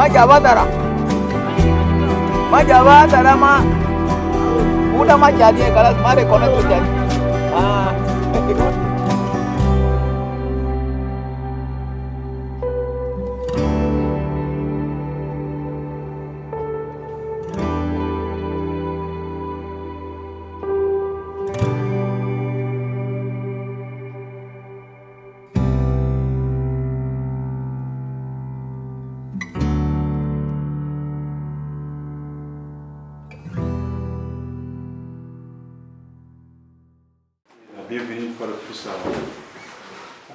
Majabadara. Majabadara ma. Udah mah jadi kalau kemarin kono tuh jadi. Ah. Bienvenue une fois de plus à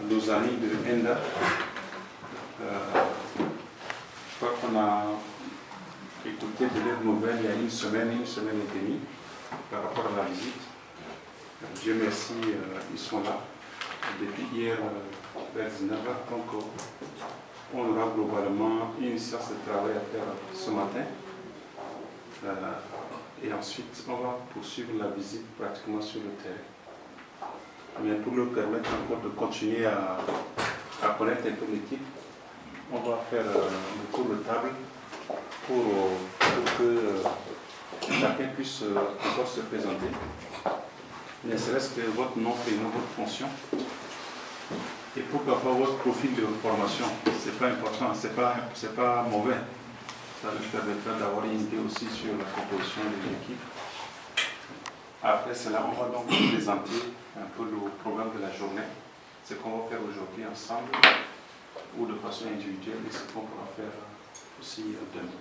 nos amis de Enda. Je crois qu'on a écouté de leurs nouvelles il y a une semaine et demie par rapport à la visite. Dieu merci, ils sont là. Depuis hier vers 19h, donc on aura globalement une séance de travail à faire ce matin. Et ensuite, on va poursuivre la visite pratiquement sur le terrain. Mais pour nous permettre encore de continuer à connaître un peu l'équipe, on va faire un tour de table pour que chacun puisse encore se présenter. Ne serait-ce que votre nom, prénom, votre fonction. Et pourquoi pas votre profil de formation. C'est pas important, c'est pas mauvais. Ça nous permettra d'avoir une idée aussi sur la composition de l'équipe. Après cela, on va donc présenter un peu le programme de la journée, ce qu'on va faire aujourd'hui ensemble ou de façon individuelle et ce qu'on pourra faire aussi demain.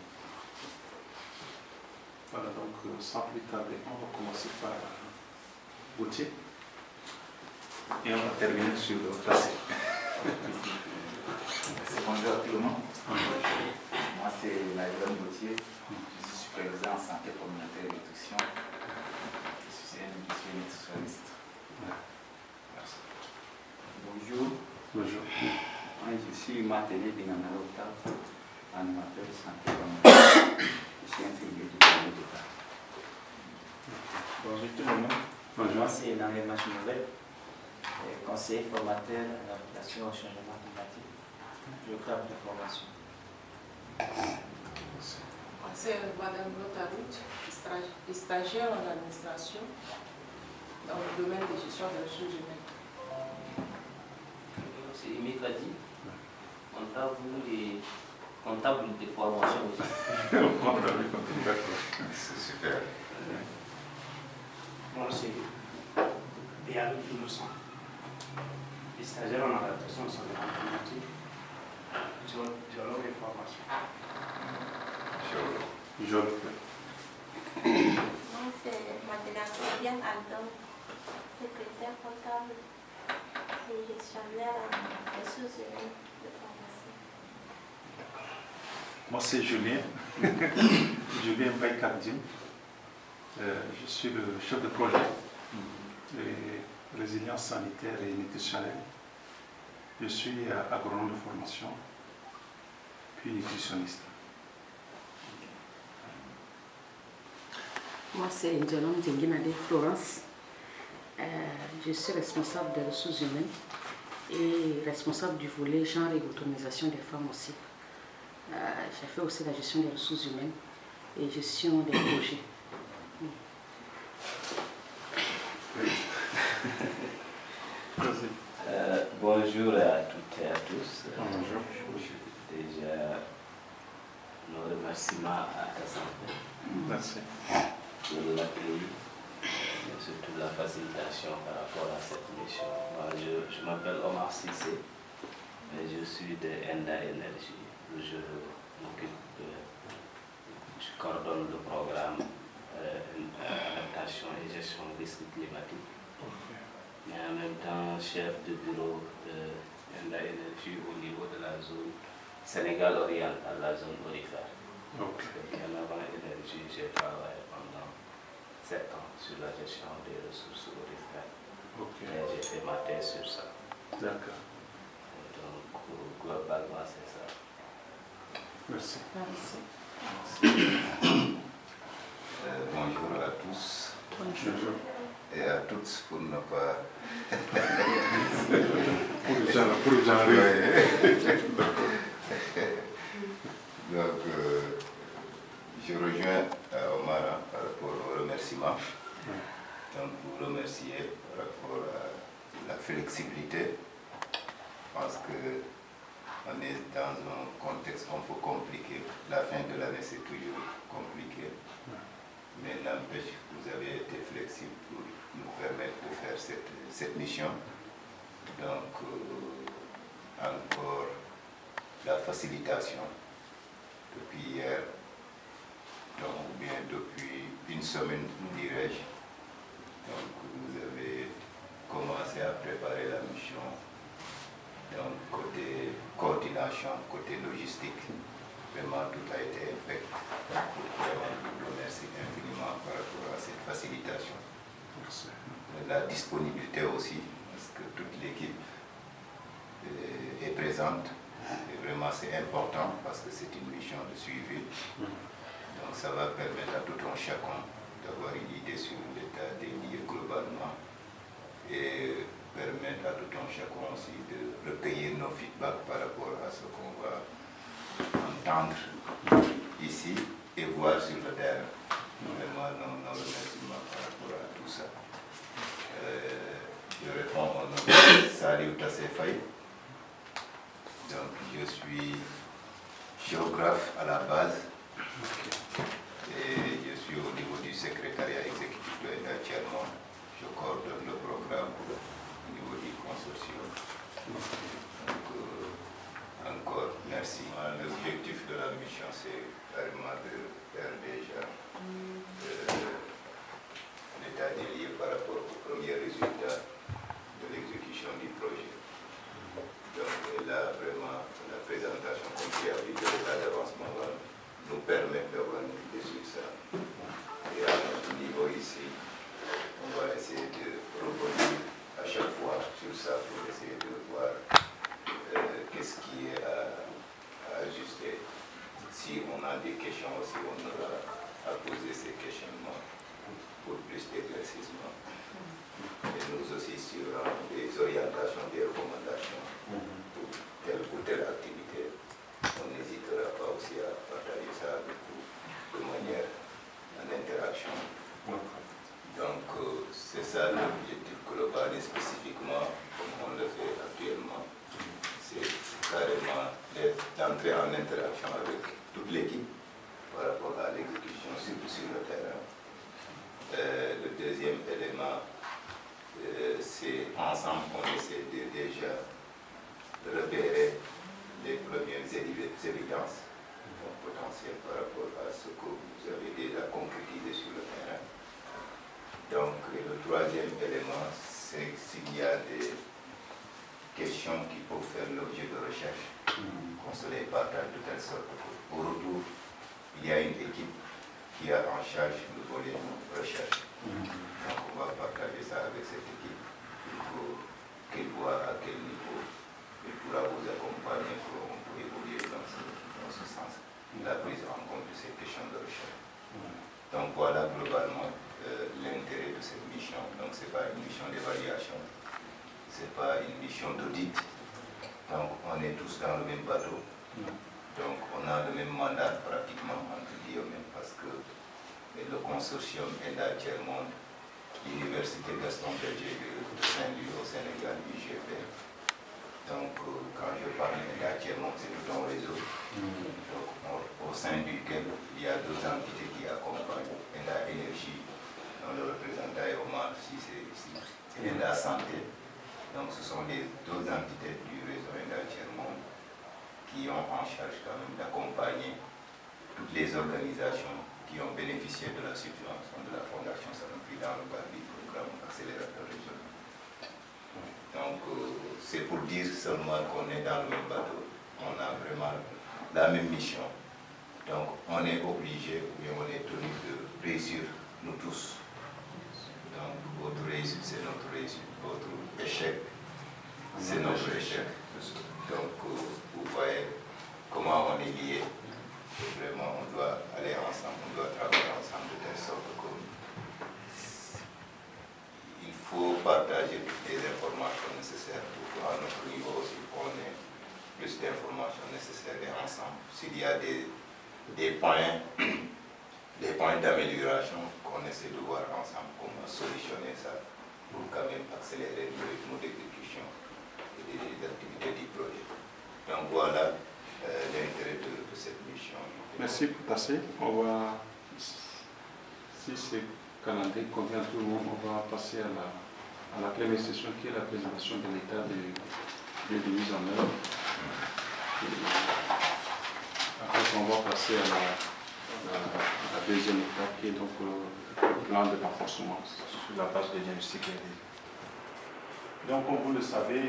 Voilà, donc sans plus tarder, on va commencer par Gauthier et on va terminer sur le tracé. Bonjour à tout le monde. Moi c'est Naïlan Gauthier, je suis superviseur en santé communautaire et nutrition. Je suis nutritionniste. Merci. Bonjour. Bonjour. Moi, je suis Martelly Binganarota, animateur de santé communautaire. Je suis intégré du cabinet d'État. Bonjour tout le monde. Bonjour. Moi c'est Nangé Machinovel, conseiller formateur à l'application au changement climatique, géographe de formation. C'est Madame Lotaroute, stagiaire en administration dans le domaine de gestion des ressources humaines. C'est Imitradi, comptable de formation aussi. C'est super. Moi, c'est Béatrice Innocent, stagiaire en adaptation au changement climatique, géologue et formation. Bonjour. Moi, c'est Madeleine Fabienne Aldon, secrétaire comptable et gestionnaire en ressources humaines de formation. Moi c'est Julien, Julien Baïkardim. Je suis le chef de projet de résilience sanitaire et nutritionnelle. Je suis agronome de formation, puis nutritionniste. Moi, c'est Ndiolom Djenginade Florence. Je suis responsable des ressources humaines et responsable du volet genre et autonomisation des femmes aussi. J'ai fait aussi la gestion des ressources humaines et gestion des projets. Bonjour à toutes et à tous. Bonjour. Déjà, nos remerciements à Assemblée. Merci. De l'accueil et surtout la facilitation par rapport à cette mission. Moi, je m'appelle Omar Sissé et je suis de Enda Energy. Je coordonne le programme adaptation et gestion des risques climatiques. Mais en même temps chef de bureau de Enda Energy au niveau de la zone Sénégal oriental, la zone orifère. En avant énergie, j'ai travaillé pendant 7 ans sur la gestion des ressources orifères. Et j'ai fait ma thèse sur ça. D'accord. Donc, globalement, c'est ça. Merci. Bonjour à tous. Bonjour. Et à toutes pour ne pas. Pour les gens rire. Donc, je rejoins Omar par rapport au remerciement. Donc, vous remercier par rapport à la flexibilité. Je pense qu'on est dans un contexte un peu compliqué. La fin de l'année, c'est toujours compliqué. Mais n'empêche, vous avez été flexible pour nous permettre de faire cette mission. Donc, encore la facilitation depuis hier, donc, ou bien depuis une semaine, dirais-je. Donc, vous avez commencé à préparer la mission. Donc, côté coordination, côté logistique, vraiment tout a été impeccable. Vraiment, je vous remercie infiniment par rapport à cette facilitation. La disponibilité aussi, parce que toute l'équipe est présente. Et vraiment, c'est important parce que c'est une mission de suivi. Donc, ça va permettre à tout un chacun d'avoir une idée sur l'état des lieux globalement et permettre à tout un chacun aussi de recueillir nos feedbacks par rapport à ce qu'on va entendre ici et voir sur le terrain. Vraiment, nos remerciements par rapport à tout ça. Je réponds au nom de Saliou Tassé Faye. Donc, je suis géographe à la base et je suis au niveau du secrétariat exécutif de l'État. Je coordonne le programme au niveau du consortium. Donc, encore merci. L'objectif de la mission, c'est carrément de faire déjà l'état des lieux par rapport aux premiers résultats de l'exécution du projet. Donc là, vraiment, la présentation qu'on fait avec l'état d'avancement va nous permettre d'avoir une idée sur ça. Et à notre niveau ici, on va essayer de revenir à chaque fois sur ça pour essayer de voir qu'est-ce qui est à ajuster. Si on a des questions aussi, on aura à poser ces questionnements pour plus d'éclaircissement. Et nous aussi sur des orientations, des recommandations pour telle ou telle activité. On n'hésitera pas aussi à partager ça avec vous de manière en interaction. Donc c'est ça l'objectif global et spécifiquement comme on le fait actuellement. C'est carrément d'entrer en interaction avec toute l'équipe par rapport à l'exécution sur le terrain. Le deuxième élément, c'est ensemble qu'on essaie de déjà repérer les premières évidences potentielles par rapport à ce que vous avez déjà concrétisé sur le terrain. Donc le troisième élément, c'est s'il y a des questions qui peuvent faire l'objet de recherche, qu'on se les partage de telle sorte qu'au retour, il y a une équipe qui a en charge le volet recherche. Donc on va partager ça avec cette équipe pour qu'elle voit à quel niveau elle pourra vous accompagner pour évoluer dans ce sens. La prise en compte de ces questions de recherche. Donc voilà globalement l'intérêt de cette mission. Donc ce n'est pas une mission d'évaluation, ce n'est pas une mission d'audit. Donc on est tous dans le même bateau. Donc on a le même mandat pratiquement, entre guillemets, parce que le consortium ENDA Tiers-Monde, l'Université Gaston Berger de Saint-Louis au Sénégal, UGB. Donc quand je parle d'ENDA Tiers-Monde, c'est tout un réseau. Donc, au sein duquel il y a deux entités qui accompagnent ENDA Énergie, dont le représentant est Omar Cissé ici, et ENDA Santé. Donc ce sont les deux entités du réseau ENDA Tiers-Monde qui ont en charge quand même d'accompagner toutes les organisations qui ont bénéficié de la subvention de la Fondation Sanofi dans le cadre du programme accélérateur régional. Donc c'est pour dire seulement qu'on est dans le même bateau, on a vraiment la même mission. Donc on est obligé, ou bien on est tenu de réussir nous tous. Donc votre réussite c'est notre réussite, votre échec c'est notre échec. Donc vous voyez comment on est liés. Vraiment, on doit aller ensemble, on doit travailler ensemble de telle sorte qu'il faut partager toutes les informations nécessaires pour qu'à notre niveau aussi, on ait plus d'informations nécessaires et ensemble. S'il y a des points points d'amélioration qu'on essaie de voir ensemble comment solutionner ça pour quand même accélérer le rythme d'exécution et des activités du projet. Donc voilà l'intérêt de cette mission. Merci pour passer. On va, si c'est calendrier convient à tout le monde, on va passer à la première session qui est la présentation de l'état de mise en œuvre. Après, on va passer à la deuxième étape qui est donc le plan de renforcement sur la base de diagnostic. Donc, comme vous le savez,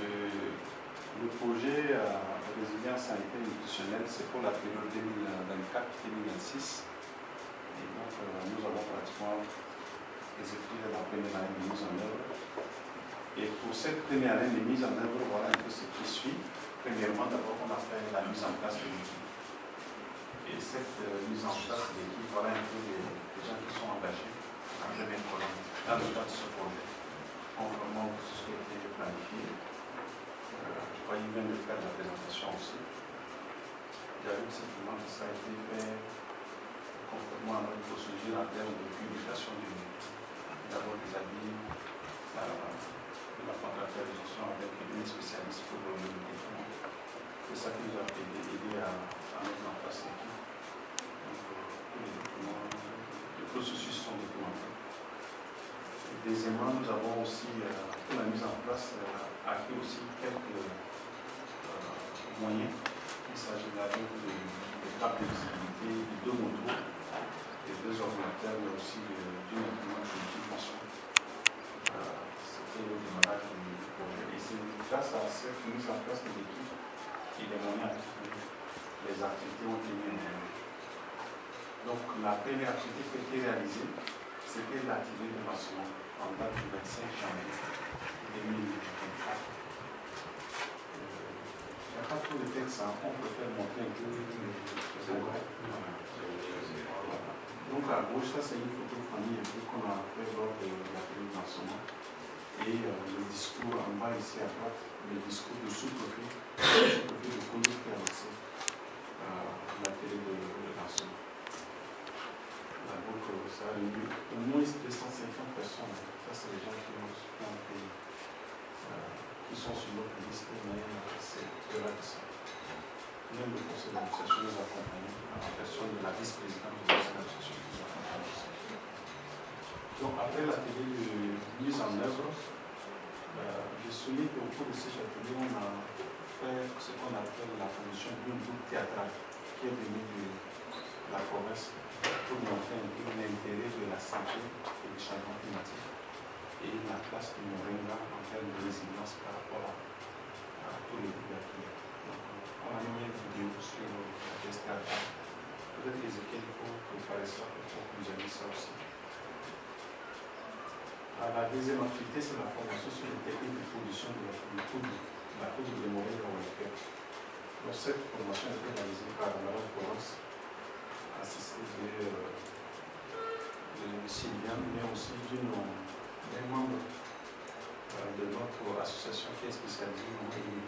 le projet résilience sanitaire institutionnelle, c'est pour la période 2024-2026. Et donc, nous avons pratiquement exécuté la première année de mise en œuvre. Et pour cette première année de mise en œuvre, voilà un peu ce qui suit. Premièrement, d'abord, on a fait la mise en place de l'équipe. Et cette mise en place de l'équipe, voilà un peu les gens qui sont engagés en première colonne dans le cadre de ce projet. Conformément à ce qui a été planifié. Je crois qu'il vient de faire la présentation aussi. J'avoue simplement que ça a été fait conformément à notre procédure en termes de publication d'abord des avis, de la contractualisation avec une spécialiste pour le développement. C'est ça qui nous a aidé à mettre en place l'équipe. Les processus sont documentés. Deuxièmement, nous avons aussi, pour la mise en place, acquis aussi quelques moyens. Il s'agit là de tables de visibilité, de 2 motos, de 2 ordinateurs, mais aussi d'une imprimante de multifonction. C'était le démarrage du projet. Et c'est grâce à cette mise en place de l'équipe et des moyens actifs, les activités ont été mises en œuvre. Donc la première activité qui a été réalisée, c'était l'activité de lancement en date du 25 janvier 2024. Il n'y a pas trop de texte, on peut faire montrer un peu Donc à gauche, ça c'est une photo famille un peu qu'on a fait lors de l'activité de lancement. Et le discours en bas ici à droite, le discours de sous-préfet de Kounou qui a lancé l'activité de lancement. Donc ça a réuni au moins 250 personnes. Ça, c'est les gens qui sont sur notre liste, mais c'est au-delà de ça. Même le conseil d'administration nous accompagne, en personne de la vice-présidente du conseil d'administration qui nous accompagne aussi. Donc après l'atelier de mise en œuvre, j'ai souligné qu'au cours de cet atelier, on a fait ce qu'on appelle la promotion d'une groupe théâtrale qui est venue de la province pour montrer un peu l'intérêt de la santé et du changement climatique et la place du Moringa en termes de résilience par rapport à tous les groupes d'acteurs. On a mis une vidéo sur la pièce théâtrale. Peut-être les équipes pour préparer ça, pour que vous ayez ça aussi. La deuxième activité, c'est la formation sur les techniques de production de la poudre de Moringa au Niger. Donc cette formation a été réalisée par Madame Florence, assisté de Sylviane, mais aussi d'un membre de notre association qui est spécialisée dans le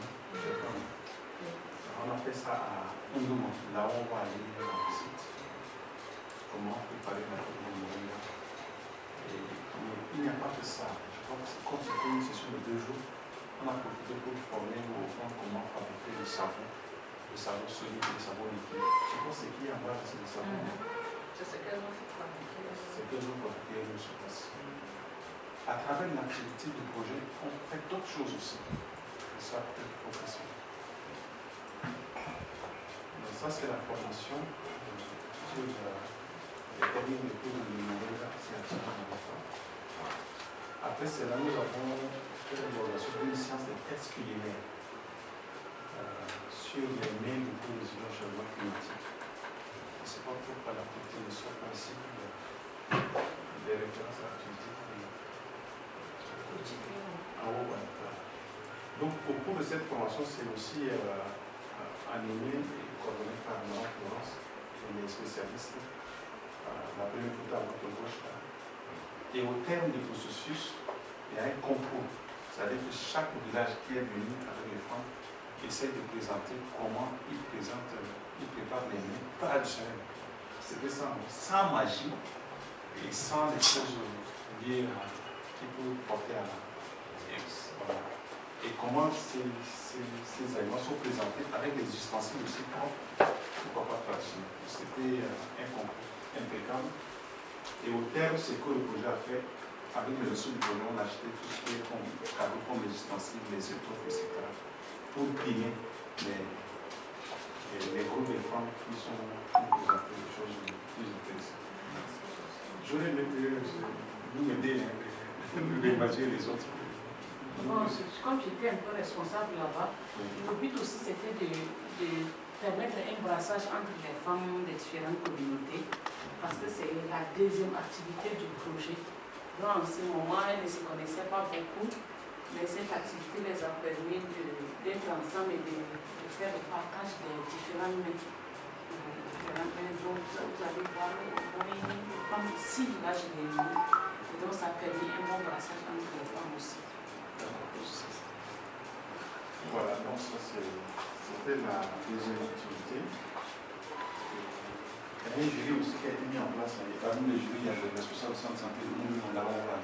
On a fait ça à Ndoumo, là où on va aller en visite. Comment préparer la poudre de Moringa. Il n'y a pas que ça. Je crois que comme c'était une session de 2 jours, on a profité pour former aux gens comment fabriquer le savon solide et le savon liquide. Je pense que ce qui est en bas, c'est le savon. C'est ce qu'elles ont fait fabriquer. C'est que nous fabriquons sur place. À travers l'activité du projet, on fait d'autres choses aussi. Et ça, peut-être qu'il faut préciser. Ça, c'est la formation sur les techniques de cours de Moringa, c'est absolument important. Après cela, nous avons fait l'évaluation d'une science de tests culinaires sur les mails du cours de changement climatique. Je ne sais pas pourquoi l'activité ne soit pas ici, des références à l'activité. Donc, au cours de cette formation, c'est aussi animé et coordonné par Mme Florence et les spécialistes. La première photo à votre gauche là. Et au terme du processus, il y a un concours. C'est-à-dire que chaque village qui est venu avec les femmes essaie de présenter comment il prépare les mets traditionnels. c'était sans magie et sans les choses liées qui peuvent porter à la voilà. Et comment ces aliments sont présentés avec des ustensiles aussi propres, pourquoi pas traditionnels. C'était un concours impeccable. Et au terme, c'est que le projet a fait. Avec les ressources du projet, on a acheté tout ce qui est comme les ustensiles, les étoffes, etc. pour plier les groupes de femmes qui sont présentées des choses plus intéressantes. Je vais vous m'aider à imaginer les autres. Bon, comme j'étais un peu responsable là-bas, le but aussi c'était de permettre un brassage entre les femmes des différentes communautés, parce que c'est la deuxième activité du projet. Donc en ce moment, elles ne se connaissaient pas beaucoup, mais cette activité les a permis d'être ensemble et de faire le partage des différents métiers. Donc vous allez voir, les femmes de 6 villages réunis, et donc ça a permis un bon brassage entre les femmes aussi. Voilà, donc ça c'était la deuxième activité. Il y a un jury aussi qui a été mis en place. Et parmi les jurys, il y a le responsable de centre de santé de nous, on l'a ouvert.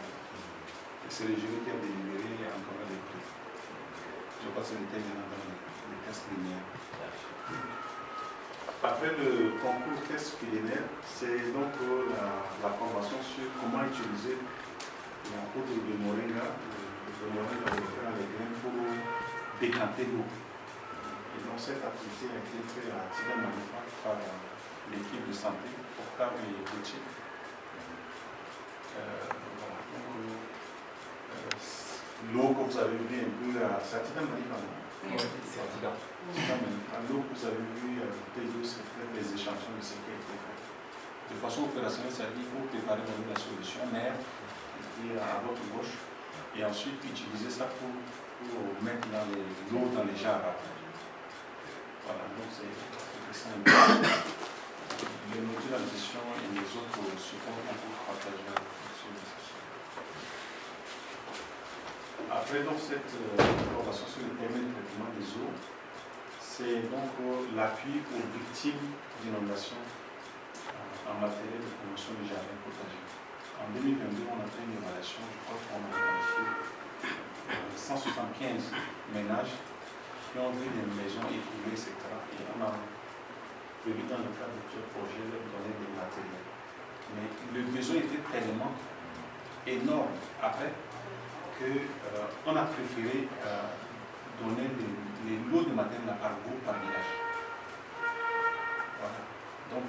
C'est le jury qui a délibéré en commun des prix. Je crois que c'est le thème dans les tests linéaires. Après le concours test culinaire, c'est donc la formation sur comment utiliser la poudre de moringa. Le moringa va faire les grains pour décanter l'eau. Et donc cette activité a été faite à Tidamanifa par l'équipe de santé, Octave et Gauthier. L'eau que vous avez vu un peu, c'est à Tidamanifa, non? Oui, c'est à Tidamanifa. L'eau que vous avez vu, c'est les échantillons de ce qui a été fait. De façon opérationnelle, ça dit qu'il faut préparer la solution mère qui est à votre gauche et ensuite utiliser ça pour mettre l'eau dans les jarres à partager. Voilà, donc c'est ça. Les modules en gestion et les autres supports qu'on peut partager sur les sessions. Après donc cette formation sur le permis de traitement des eaux, c'est donc l'appui aux victimes d'inondations en matériel de promotion du jardin potager. En 2022, on a fait une évaluation, je crois qu'on a identifié 175 ménages qui ont vu des maisons écoulées, etc. Et on a prévu dans le cadre de ce projet de donner des matériels. Mais le besoin était tellement énorme après qu'on a préféré donner les lots de matériel par groupe, par village. Voilà. Donc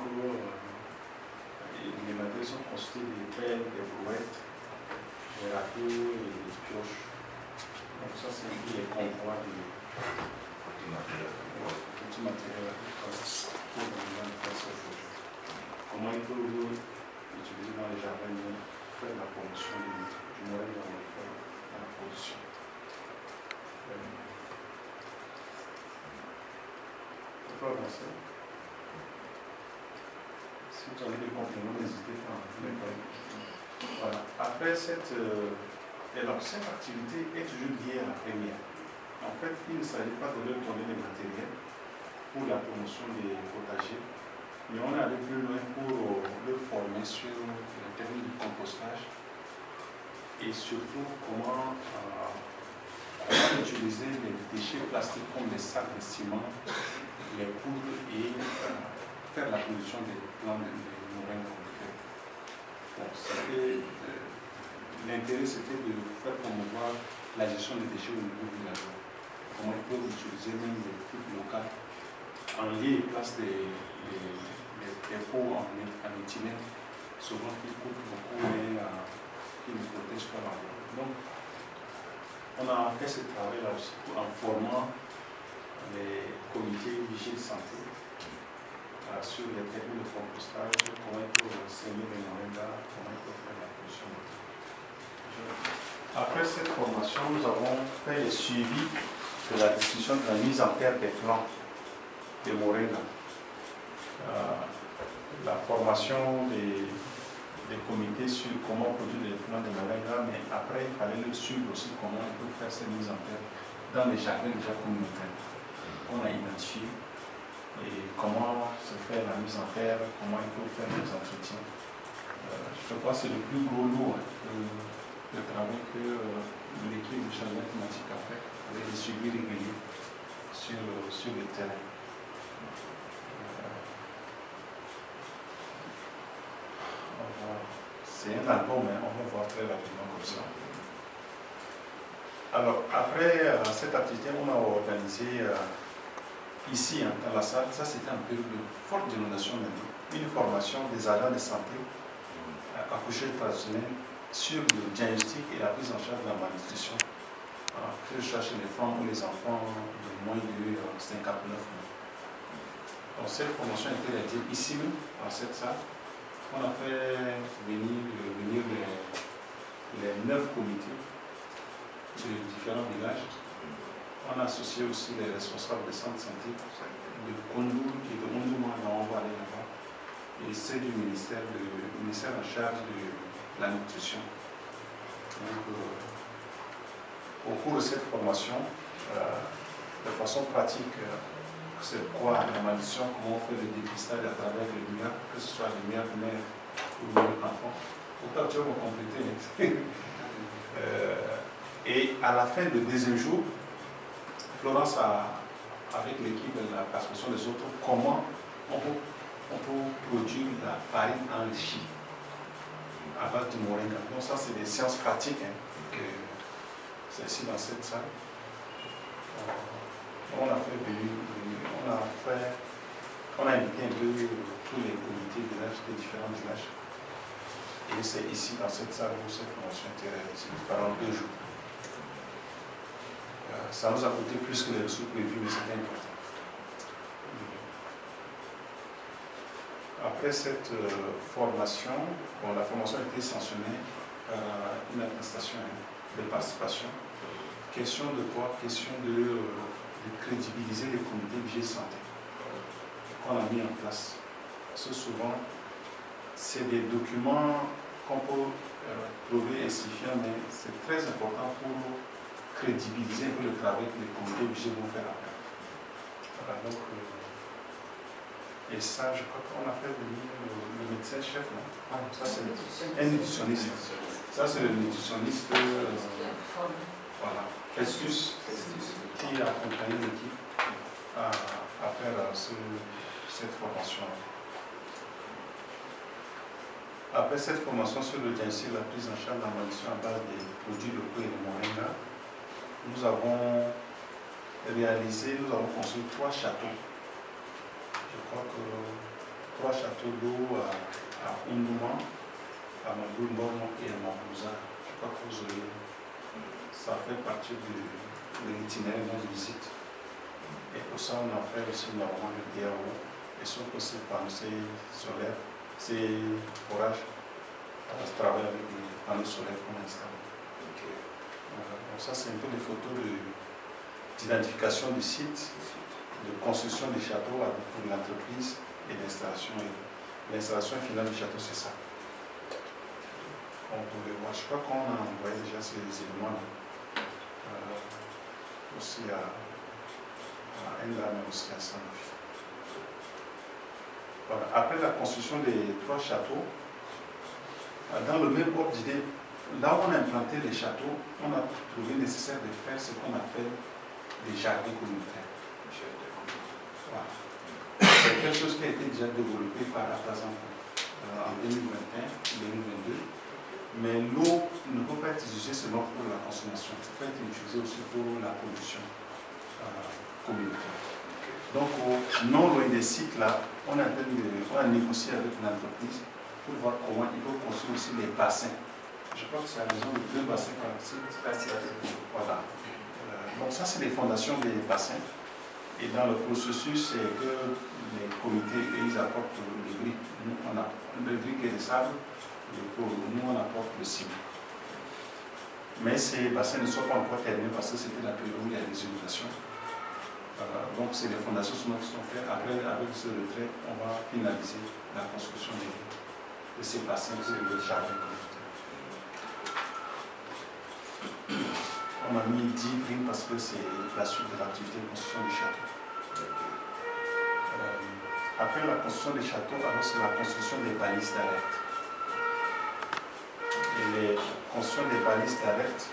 les matériels sont constitués des pelles, des brouettes, des râteaux et des pioches. Donc ça c'est un peu les convois du matériel pour faire ce projet. Comment il peut utiliser dans les jardins, faire la promotion du moyen dans la production. On peut avancer. Si vous avez des compléments, n'hésitez pas. Voilà. Après cette activité est toujours liée à la première. En fait, il ne s'agit pas de leur donner des matériels pour la promotion des potagers, mais on est allé plus loin pour le former sur les techniques de compostage et surtout comment utiliser les déchets plastiques comme les sacs de ciment, les poudres et faire la production des plants de moringa. L'intérêt c'était de faire promouvoir la gestion des déchets au niveau villageois. Comment ils peuvent utiliser même les trucs locaux en lieu et place des pots en éthylène, souvent qui coûtent beaucoup et qui ne protègent pas l'environnement. Donc, on a fait ce travail-là aussi en formant les comités vigiles santé sur les techniques de compostage, comment ils peuvent semer les moringas, comment ils peuvent faire la production. Après cette formation, nous avons fait le suivi de la discussion de la mise en terre des plants de moringa. La formation des comités sur comment produire les plants de moringa, mais après il fallait le suivre aussi comment on peut faire cette mise en terre dans les jardins déjà communautaires qu'on a identifiés et comment se fait la mise en terre, comment il faut faire les entretiens. Je crois que c'est le plus gros lot le travail que l'équipe du changement climatique a fait avec des suivis réguliers sur le terrain. C'est un album, hein, on va voir très rapidement comme ça. Alors, après cette activité, on a organisé ici, hein, dans la salle, ça c'était un période de forte inondation maintenant, une formation des agents de santé accouchés traditionnels sur le diagnostic et la prise en charge de la malnutrition, que je cherche les femmes ou les enfants de moins de 59 mois. Donc, cette formation a été réalisée ici, dans cette salle. On a fait venir les 9 comités de différents villages. On a associé aussi les responsables des centres de santé de Kondou et de Ondouma, là on va aller là-bas, et c'est du ministère en charge de la nutrition. Donc, au cours de cette formation, de façon pratique, c'est quoi la malnutrition, comment on fait le dépistage à travers les lumières, que ce soit les lumières de mère ou les lumières d'enfant. Pourtant, tu vas me compléter. Et à la fin du deuxième jour, Florence a, avec l'équipe de la participation des autres, comment on peut produire la farine enrichie à base de moringa. Donc ça, c'est des sciences pratiques, hein, que c'est ici dans cette salle. On a fait on a invité un peu tous les comités de village, des différents villages. Et c'est ici, dans cette salle, où cette formation a été réalisée pendant 2 jours. Ça nous a coûté plus que les ressources prévues, mais c'était important. Après cette formation, la formation a été sanctionnée par une attestation de participation. Question de quoi? Question de crédibiliser les comités vigile santé qu'on a mis en place. Parce que souvent, c'est des documents qu'on peut trouver insuffisants, mais c'est très important pour crédibiliser un peu le travail que les comités vigile vont faire après. Voilà, donc, et ça, je crois qu'on a fait venir le médecin-chef, non? Ça, c'est un nutritionniste. Ça, c'est le nutritionniste, voilà, Festus, qui a accompagné l'équipe à faire cette formation. Après cette formation sur le diagnostic et la prise en charge de la malnutrition à base des produits locaux et de moringa, nous avons construit 3 châteaux. Je crois que 3 châteaux d'eau à Ondouma, à Mamboumboum et à Mambouza. Je crois que ça fait partie de l'itinéraire de nos visites. Et pour ça, on a fait aussi normalement le DAO, et sauf que ces panneaux solaires, ces forages, on travaille avec les panneaux solaires qu'on installe. Donc ça, c'est un peu des photos d'identification du site, de construction du château pour l'entreprise et l'installation. L'installation finale du château, c'est ça. On peut le voir. Je crois qu'on a envoyé déjà ces éléments-là. Aussi à Endam et aussi à Sanofi. Voilà. Après la construction des 3 châteaux, dans le même ordre d'idée, là où on a implanté les châteaux, on a trouvé nécessaire de faire ce qu'on appelle des jardins communautaires. Voilà. C'est quelque chose qui a été déjà développé par Atazan en 2021-2022. Mais l'eau ne peut pas être utilisée seulement pour la consommation, elle peut être utilisée aussi pour la production communautaire. Donc, non loin des sites là, on a négocié avec l'entreprise pour voir comment ils peuvent construire aussi les bassins. Je crois que c'est à la raison de 2 bassins par site. Voilà. Donc, ça, c'est les fondations des bassins. Et dans le processus, c'est que les comités, ils apportent les briques. Nous, on a les briques et les sables. Nous, on apporte le ciment. Mais ces bassins ne sont pas encore terminés parce que c'était la période où il y a des inondations. Donc, c'est les fondations qui sont faites. Après, avec ce retrait, on va finaliser la construction de ces bassins sur le jardin communautaire. On a mis 10 briques parce que c'est la suite de l'activité de construction du château. Après la construction des châteaux, alors c'est la construction des balises d'alerte. Et les constructions des balises d'alerte,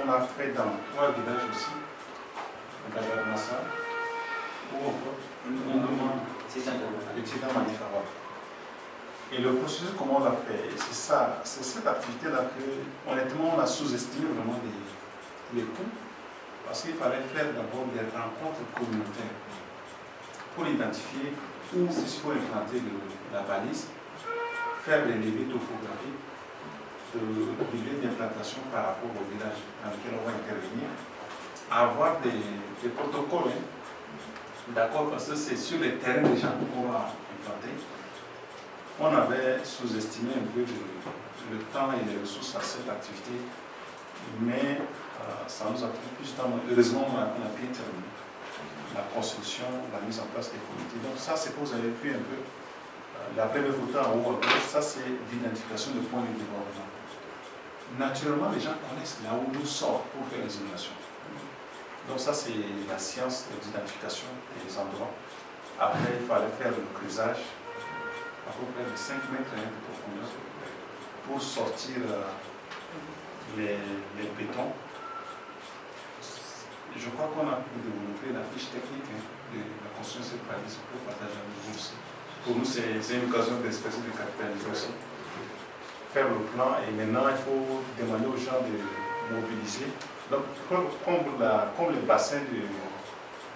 on a fait dans 3 villages aussi, Gagarmassa, ou encore le Tidam Manikawa. Et le processus, comment on l'a fait, c'est ça, c'est cette activité-là que, honnêtement, on a sous-estimé vraiment les coûts, parce qu'il fallait faire d'abord des rencontres communautaires pour identifier où il faut implanter la balise, faire des levées topographiques, de levées d'implantation par rapport au village dans lequel on va intervenir, avoir des protocoles, hein, d'accord, parce que c'est sur les terrains déjà qu'on va implanter. On avait sous-estimé un peu le temps et les ressources à cette activité, mais ça nous a pris plus de temps. Heureusement, on a bien terminé la construction, la mise en place des comités. Donc ça, c'est que vous avez vu un peu la première photo en haut à gauche, ça c'est l'identification de points de débordement. Naturellement, les gens connaissent là où nous sortent pour faire les simulations. Donc ça, c'est la science de l'identification des endroits. Après, il fallait faire le creusage à peu près de 5 mètres de profondeur pour sortir les bétons. Je crois qu'on a pu développer la fiche technique de la construction de cette balise pour partager avec vous aussi. Pour nous, c'est une occasion d'espèce de capitaliser aussi. Faire le plan et maintenant il faut demander aux gens de mobiliser. Donc, comme les bassins de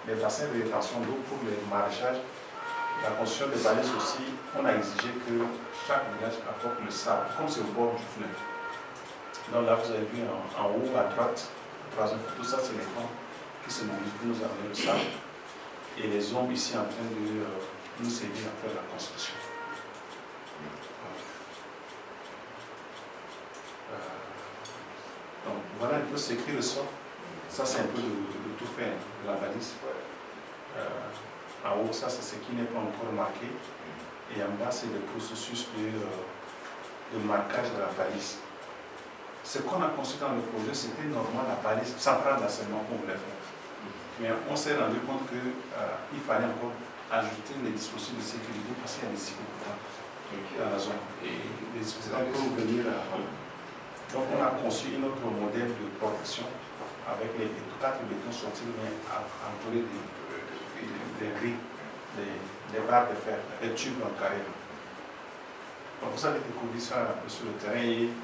rétention d'eau pour les maraîchages, la construction des balises aussi, on a exigé que chaque village apporte le sable, comme c'est au bord du fleuve. Donc là, vous avez vu en haut à droite, tout ça c'est les camps qui se mobilisent pour nous amener le sable. Et les hommes ici en train de nous aider à faire la construction. Donc voilà un peu ce qui ressort. Ça c'est un peu de tout faire, de la balise. En haut, ça c'est ce qui n'est pas encore marqué. Et en bas, c'est le processus de marquage de la balise. Ce qu'on a conçu dans le projet, c'était normal la balise centrale d'enseignement qu'on voulait faire. Mais on s'est rendu compte qu'il fallait encore ajouter les dispositifs de sécurité parce qu'il y a des difficultés dans la zone. Et les difficultés peuvent venir à... Donc on a conçu un autre modèle de protection avec les 4 bétons sortis, mais entourés des grilles, des barres de fer, des tubes en carré. Donc vous avez découvert ça un peu sur le terrain et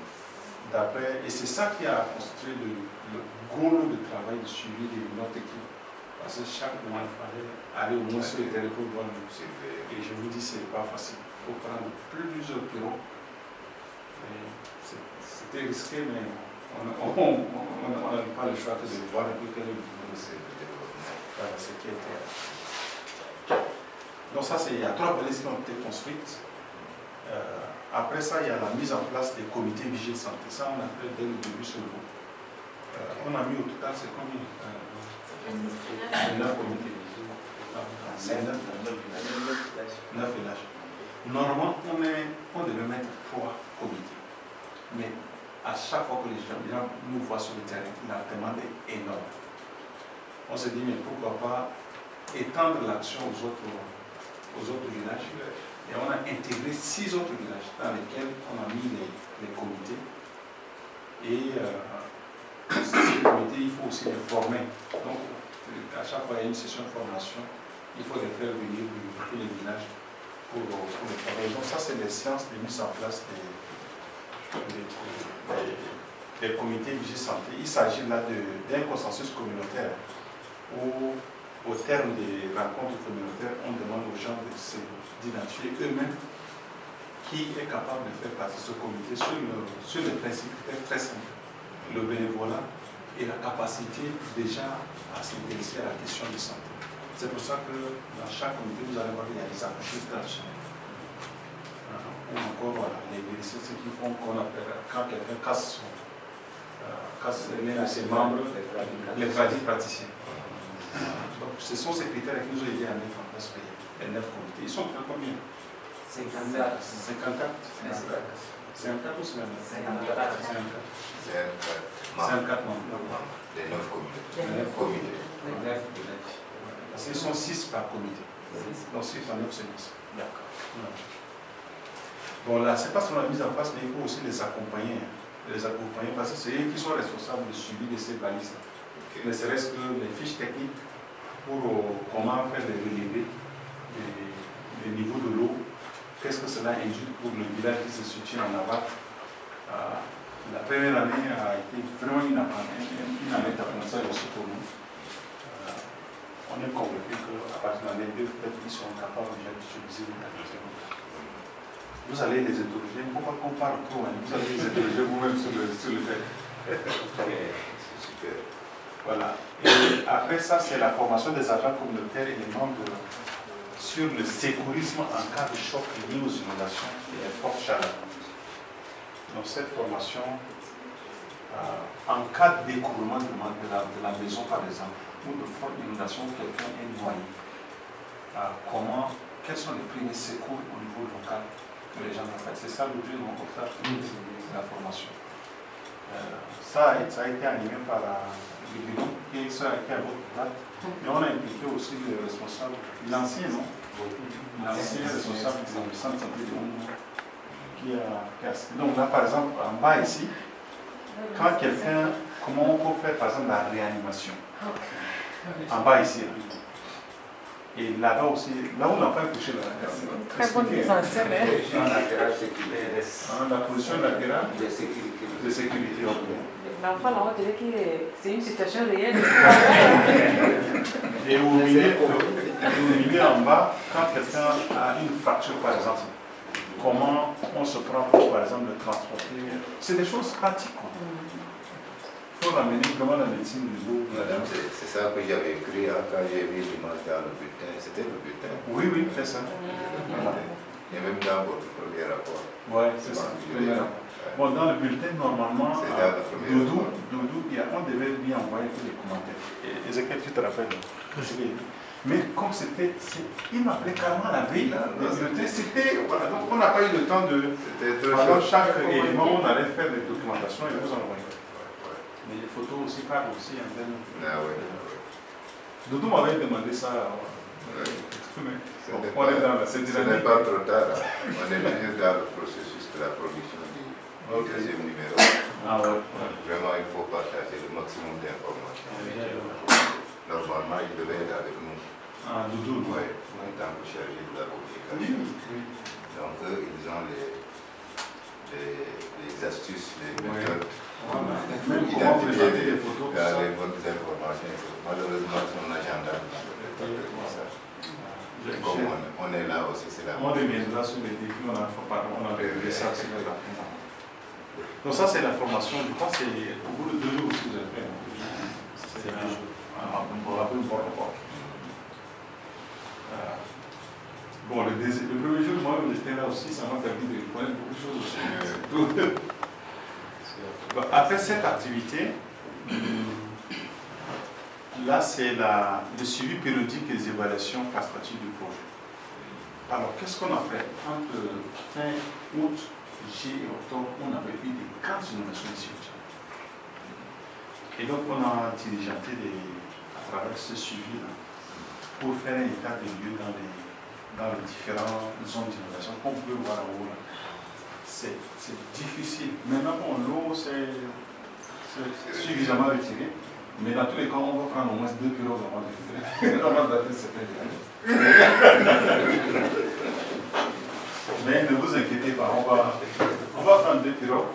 c'est ça qui a constitué le gros lot de travail de suivi de notre équipe. Parce que chaque mois, il fallait aller au moins sur le terrain pour voir nous. Et je vous dis, c'est pas facile. Il faut prendre plusieurs kilos. C'était risqué, mais on n'a pas le choix que de voir un peu quel est le niveau de ce qui était. Donc ça, il y a 3 balises qui ont été construites. Après ça, il y a la mise en place des comités vigile santé. Ça, on a fait dès le début sur le groupe. On a mis au total, c'est combien 9 comités vigile. 9 villages. Normalement, on devait mettre 3 comités. Mais à chaque fois que les gens nous voient sur le terrain, la demande est énorme. On s'est dit, mais pourquoi pas étendre l'action aux autres villages. Et on a intégré 6 autres villages dans lesquels on a mis les comités. Et ces comités, il faut aussi les former. Donc, à chaque fois, il y a une session de formation. Il faut les faire venir de tous les villages pour les former. Donc, ça, c'est les séances de mise en place des comités vigile santé. Il s'agit là d'un consensus communautaire où, au terme des rencontres communautaires, on demande aux gens d'identifier eux-mêmes qui est capable de faire partie de ce comité sur le principe très simple, le bénévolat et la capacité déjà à s'intéresser à la question de santé. C'est pour ça que dans chaque comité, vous allez voir qu'il y a des accouchements traditionnels. Ou encore voilà, les médecins, ce qu'ils font qu'on appelle, quand quelqu'un casse l'un de ses membres, les praticiens. Donc, ce sont ces critères qui nous ont aidés à mettre en place les 9 comités. Ils sont à combien 54. 54 ou 54 54 membres. Les 9 comités. Parce qu'ils sont 6 par comité. Donc 6 en 9 séances. D'accord. Bon là, c'est pas seulement la mise en place, mais il faut aussi les accompagner. Les accompagner parce que c'est eux qui sont responsables du suivi de ces balises. Ne serait-ce que les fiches techniques pour comment faire des relevés des niveaux de l'eau. Qu'est-ce que cela induit pour le village qui se situe en aval. La première année a été vraiment une année d'apprentissage aussi pour nous. On est convaincu qu'à partir de l'année 2, peut-être qu'ils sont capables déjà d'utiliser la deuxième. Vous allez les interroger, il ne faut pas qu'on parle trop, hein. Vous allez les interroger vous-même sur le fait. Super. Voilà. Et après ça, c'est la formation des agents communautaires et des membres sur le sécurisme en cas de choc lié aux inondations et à forte chaleur. Donc cette formation, en cas d'écroulement de la maison par exemple, ou de forte inondation, quelqu'un est noyé, quels sont les premiers secours au niveau local que les gens ont fait? C'est ça l'objet de mon contrat, la formation. Ça a été animé par le bureau et ça a été à votre date. Mais on a impliqué aussi le responsable, l'ancien, non? L'ancien responsable du centre de santé de Hongo qui a. Donc là, par exemple, en bas ici, quand quelqu'un, comment on peut faire par exemple la réanimation? En bas ici. Et là-bas aussi, là où l'enfant est couché, très bonne mise en scène. La position latérale de sécurité. L'enfant, là, on dirait que c'est une situation réelle. Et au milieu en bas, quand quelqu'un a une fracture par exemple, comment on se prend pour par exemple le transporter? C'est des choses pratiques. Il faut ramener vraiment la médecine du jour. Madame, c'est ça que j'avais écrit quand j'ai vu l'image dans le bulletin. C'était le bulletin. Oui, c'est ça. Voilà. Et même dans votre premier rapport. Oui, c'est ça. Bon, dans le bulletin, normalement, Doudou, on devait lui envoyer tous les commentaires. Ezekiel, tu te rappelles? Mais comme c'était, il m'appelait carrément la veille, c'était, voilà, donc on n'a pas eu le temps de, pendant chaque élément, on allait faire des documentations et vous envoyer. Mais les photos aussi parlent aussi en termes. Doudou m'avait demandé ça. On est dans la, ce n'est pas trop tard. On est venu dans le processus de la production du deuxième numéro. Vraiment, il faut partager le maximum d'informations. Normalement, il devait être avec nous. Doudou, oui. En tant que chargé de la communication. Donc, eux, ils ont les astuces, les méthodes. Identifier les bonnes informations. Malheureusement, son agenda ne permet pas de faire ça. Comme on est là aussi, c'est la. On reviendra sur les défis, on a prévu ça aussi. Donc ça c'est la formation, je pense que c'est au bout de 2 jours aussi vous avez fait. C'est un bon rapport. Bon, le premier jour, moi, j'étais là aussi, ça m'a permis de connaître beaucoup de choses aussi. Après cette activité, là c'est le suivi périodique et les évaluations par statut du projet. Alors, qu'est-ce qu'on a fait? Entre fin août, juillet et octobre, on avait eu des grandes innovations ici au Tchad. Et donc, on a diligenté à travers ce suivi-là pour faire un état des lieux dans les différentes zones d'innovation. Comme vous pouvez voir en haut là. C'est difficile. Maintenant, l'eau, c'est suffisamment retiré. Mais dans tous les cas, on va prendre au moins 2 pirogues avant de dater cette année. Mais ne vous inquiétez pas, on va prendre 2 pirogues.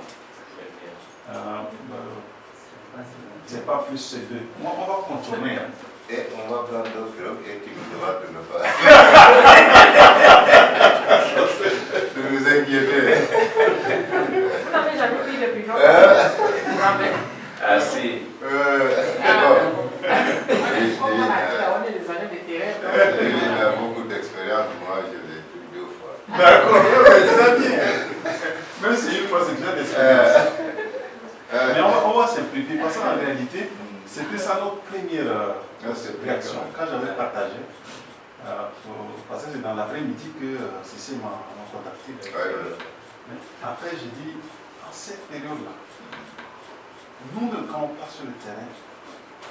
C'est pas plus, c'est 2. On va contourner. Et on va prendre 2 pirogues et tu me devras de ne pas. Ne vous inquiétez. Vous n'avez jamais pris de pirogue? Ah si. Il a beaucoup d'expérience, moi je l'ai pris 2 fois. D'accord, c'est bien. Même si une fois c'est déjà d'expérience. Mais on va simplifier parce qu'en réalité, c'était ça notre première réaction. Quand j'avais partagé, parce que c'est dans l'après-midi que Cécile m'a contacté. Après, j'ai dit, en cette période-là, nous, quand on passe sur le terrain,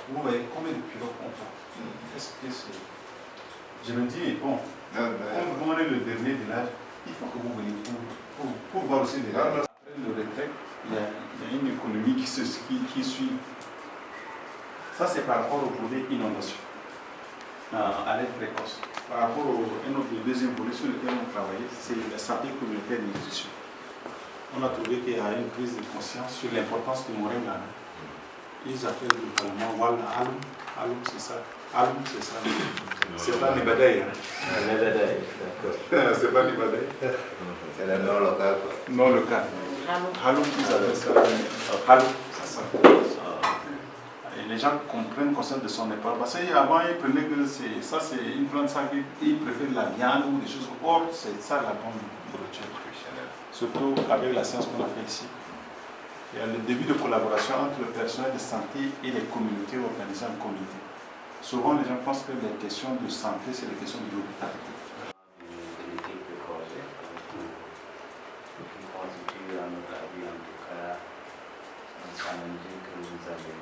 vous voyez combien de pilotes on prend. Est-ce que c'est Je me dis, bon, quand vous prenez le dernier village, il faut que vous veniez pour voir aussi les villages. Après le retrait, il y a une économie qui suit. Ça, c'est par rapport au volet inondation, à l'aide précoce. Par rapport au deuxième volet sur lequel on travaillait, c'est la santé communautaire de nutrition. On a trouvé qu'il y a une prise de conscience sur l'importance du moringa. Ils appellent localement Walla Alum, c'est ça. Alum, c'est ça. C'est pas Nibadaï. Nibadaï, d'accord. C'est pas Nibadaï. C'est le nom local. Non local. Alum, ils appellent ça. Alum, c'est ça. Et les gens comprennent conscience de son épargne. Parce qu'avant, ils prenaient que ça, c'est une plante sacrée. Ils préfèrent la viande ou des choses. Or, c'est ça la bonne nourriture. Surtout avec la science qu'on a fait ici. Il y a le début de collaboration entre le personnel de santé et les communautés organisées en comité. Souvent, les gens pensent que les questions de santé, c'est les questions de l'hôpitalité. De l'équipe de projet, qui constitue à notre avis, en tout cas, un challenge que vous avez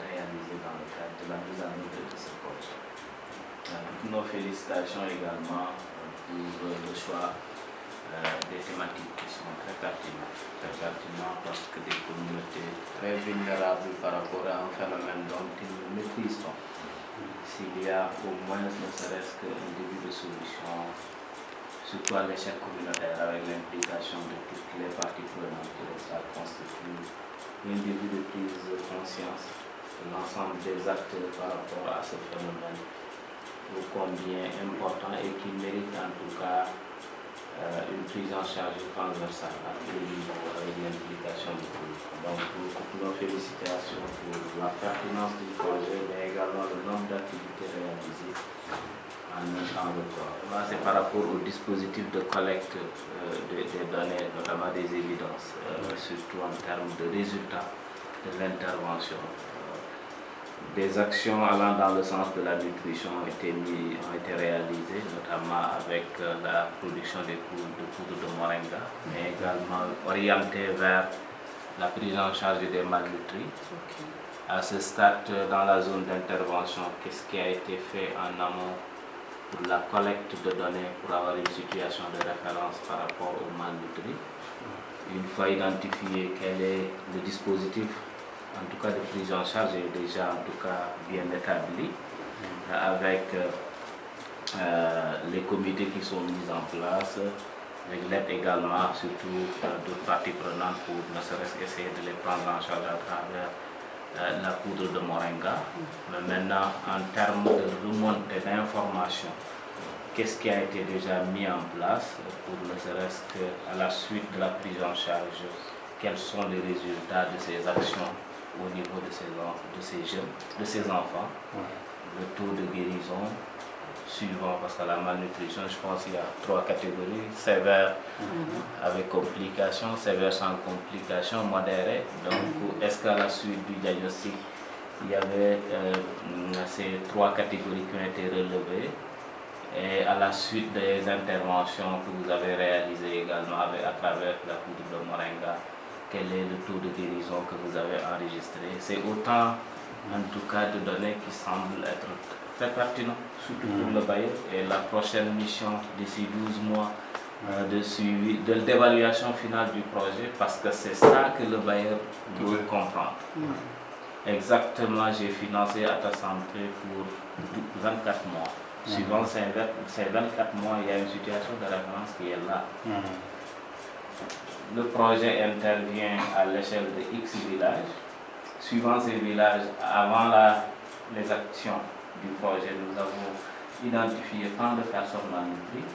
réalisé dans le cadre de la mise en œuvre de ce projet. Toutes nos félicitations également pour le choix des thématiques qui sont très pertinentes parce que des communautés très vulnérables par rapport à un phénomène dont ils ne maîtrisent pas. S'il y a au moins ne serait-ce qu'un début de solution, surtout à l'échelle communautaire avec l'implication de toutes les parties prenantes, ça constitue un début de prise de conscience de l'ensemble des acteurs par rapport à ce phénomène, ô combien important et qui mérite en tout cas une prise en charge transversale à tous les niveaux avec l'implication de tous. Donc, toutes nos félicitations pour la pertinence du projet, mais également le nombre d'activités réalisées en un temps record. Là, c'est par rapport au dispositif de collecte des données, notamment des évidences, surtout en termes de résultats de l'intervention. Des actions allant dans le sens de la nutrition ont été réalisées, notamment avec la production de poudre de moringa, mais également orientées vers la prise en charge des malnutris. À ce stade, dans la zone d'intervention, qu'est-ce qui a été fait en amont pour la collecte de données pour avoir une situation de référence par rapport aux malnutris? Une fois identifié quel est le dispositif en tout cas de prise en charge est déjà en tout cas bien établi avec les comités qui sont mis en place, avec l'aide également surtout d'autres parties prenantes pour ne serait-ce qu'essayer de les prendre en charge à travers la poudre de moringa. Mais maintenant en termes de remontée d'informations, qu'est-ce qui a été déjà mis en place pour ne serait-ce qu'à la suite de la prise en charge, quels sont les résultats de ces actions au niveau de ces jeunes, de ces enfants, le taux de guérison suivant, parce que la malnutrition, je pense qu'il y a 3 catégories, sévère avec complications, sévère sans complications, modérée. Donc, est-ce qu'à la suite du diagnostic, il y avait ces 3 catégories qui ont été relevées? Et à la suite des interventions que vous avez réalisées également à travers la poudre de moringa, quel est le taux de guérison que vous avez enregistré? C'est autant, en tout cas, de données qui semblent être très pertinentes, surtout pour le bailleur. Et la prochaine mission d'ici 12 mois de suivi, d'évaluation finale du projet, parce que c'est ça que le bailleur doit comprendre. Exactement, j'ai financé Atta Santé pour 24 mois. Suivant ces 24 mois, il y a une situation de référence qui est là. Le projet intervient à l'échelle de X villages. Suivant ces villages, avant les actions du projet, nous avons identifié tant de personnes malnutries.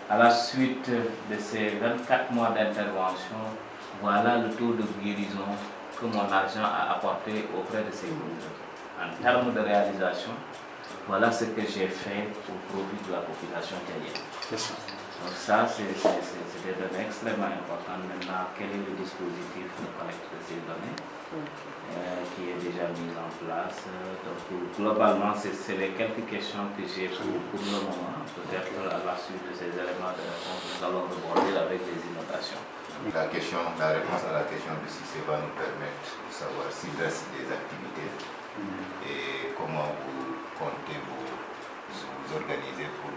À la suite de ces 24 mois d'intervention, voilà le taux de guérison que mon argent a apporté auprès de ces communautés. En termes de réalisation, voilà ce que j'ai fait au profit de la population tchadienne. Donc ça, c'est des données extrêmement importantes. Maintenant, quel est le dispositif de collecte de ces données qui est déjà mis en place? Donc, globalement, c'est les quelques questions que j'ai pour le moment. Peut-être à la suite de ces éléments de réponse, nous allons reborder avec les innovations. La réponse à la question de si ça va nous permettre de savoir s'il reste des activités et comment vous comptez vous organiser pour